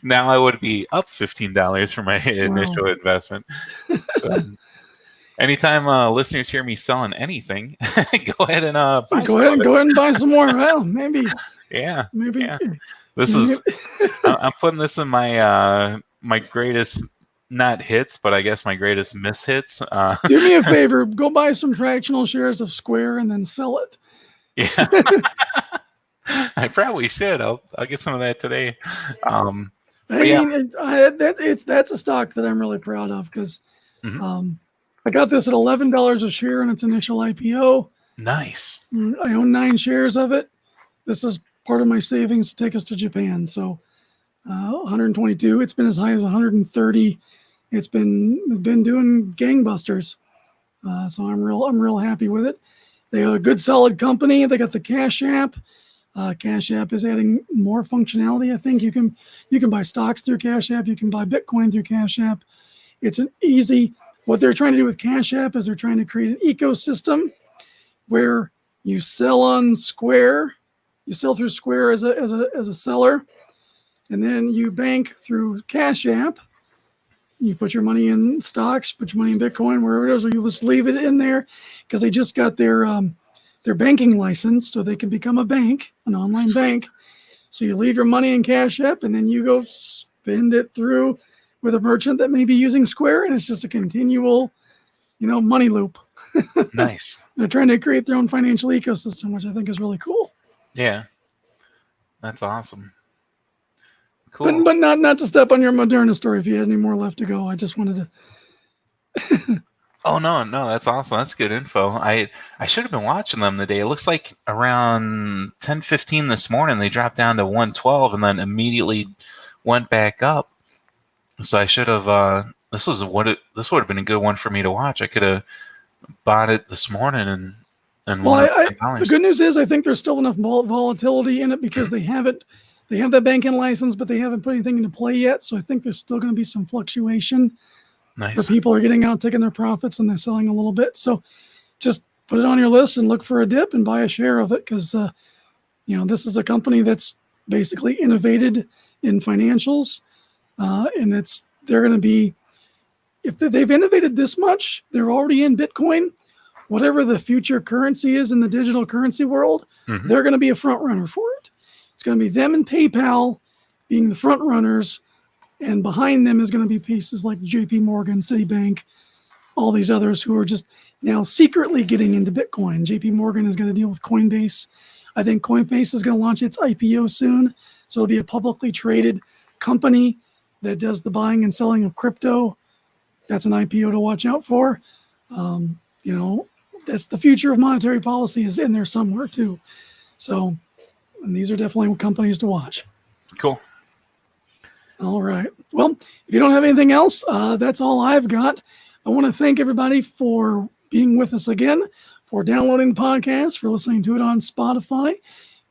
[SPEAKER 3] now I would be up $15 for my initial investment. So, anytime listeners hear me selling anything, go ahead and
[SPEAKER 2] go ahead and buy some more. Well, maybe.
[SPEAKER 3] Yeah.
[SPEAKER 2] Maybe.
[SPEAKER 3] Yeah. This is. I'm putting this in my my greatest not hits, but I guess my greatest mishits.
[SPEAKER 2] Do me a favor. Go buy some fractional shares of Square and then sell it.
[SPEAKER 3] Yeah. I probably should. I'll get some of that today.
[SPEAKER 2] That's a stock that I'm really proud of because I got this at $11 a share in its initial IPO.
[SPEAKER 3] Nice.
[SPEAKER 2] I own 9 shares of it. This is part of my savings to take us to Japan. So 122. It's been as high as 130. It's been doing gangbusters. So I'm real happy with it. They have a good solid company. They got the Cash App. Cash App is adding more functionality. I think you can buy stocks through Cash App. You can buy Bitcoin through Cash App. It's an easy. What they're trying to do with Cash App is they're trying to create an ecosystem where you sell on Square, you sell through Square as a seller, and then you bank through Cash App. You put your money in stocks, put your money in Bitcoin, wherever it is, or you just leave it in there because they just got their banking license, so they can become a bank, an online bank. So you leave your money in Cash App, and then you go spend it through with a merchant that may be using Square, and it's just a continual, money loop.
[SPEAKER 3] Nice.
[SPEAKER 2] They're trying to create their own financial ecosystem, which I think is really cool.
[SPEAKER 3] Yeah, that's awesome. Cool.
[SPEAKER 2] But not to step on your Moderna story. If you had any more left to go, I just wanted to.
[SPEAKER 3] Oh no, that's awesome. That's good info. I should have been watching them today. It looks like around 10:15 this morning they dropped down to 112 and then immediately went back up. So I should have. This would have been a good one for me to watch. I could have bought it this morning and
[SPEAKER 2] well, the good news is I think there's still enough volatility in it because they have that banking license, but they haven't put anything into play yet. So I think there's still going to be some fluctuation.
[SPEAKER 3] Nice.
[SPEAKER 2] Where people are getting out, taking their profits, and they're selling a little bit. So just put it on your list and look for a dip and buy a share of it because, this is a company that's basically innovated in financials. And they're going to be, if they've innovated this much, they're already in Bitcoin. Whatever the future currency is in the digital currency world, they're going to be a front runner for it. It's going to be them and PayPal being the front runners, and behind them is going to be pieces like JP Morgan, Citibank, all these others who are just now secretly getting into Bitcoin. JP Morgan is going to deal with Coinbase. I think Coinbase is going to launch its IPO soon. So it'll be a publicly traded company that does the buying and selling of crypto. That's an IPO to watch out for. That's the future of monetary policy is in there somewhere too. So, and these are definitely companies to watch.
[SPEAKER 3] Cool.
[SPEAKER 2] All right. Well, if you don't have anything else, that's all I've got. I want to thank everybody for being with us again, for downloading the podcast, for listening to it on Spotify,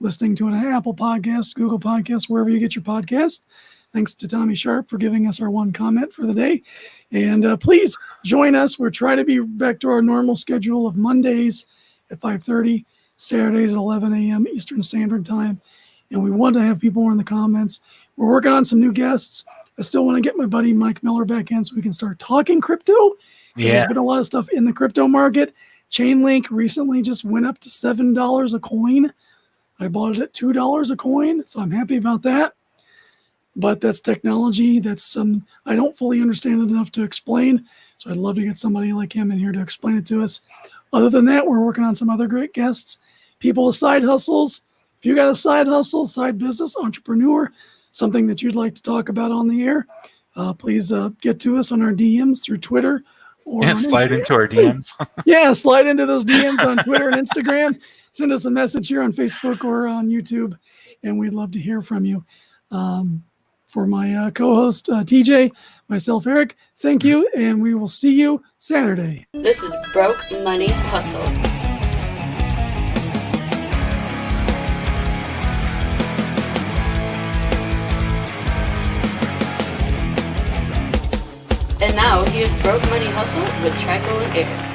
[SPEAKER 2] listening to it on Apple Podcasts, Google Podcasts, wherever you get your podcast. Thanks to Tommy Sharp for giving us our one comment for the day. And please join us. We're trying to be back to our normal schedule of Mondays at 5:30, Saturdays at 11 a.m. Eastern Standard Time. And we want to have people in the comments. We're working on some new guests. I still want to get my buddy Mike Miller back in so we can start talking crypto.
[SPEAKER 3] Yeah.
[SPEAKER 2] There's been a lot of stuff in the crypto market. Chainlink recently just went up to $7 a coin. I bought it at $2 a coin, so I'm happy about that. But that's technology. That's I don't fully understand it enough to explain. So I'd love to get somebody like him in here to explain it to us. Other than that, we're working on some other great guests. People with side hustles. If you got a side hustle, side business, entrepreneur, something that you'd like to talk about on the air, please get to us on our DMs through Twitter. Or
[SPEAKER 3] slide into our DMs.
[SPEAKER 2] Yeah, slide into those DMs on Twitter and Instagram. Send us a message here on Facebook or on YouTube, and we'd love to hear from you. For my co-host, TJ, myself, Eric, thank you, and we will see you Saturday.
[SPEAKER 1] This is Broke Money Hustle. And now, here's Broke Money Hustle with Trico and Eric.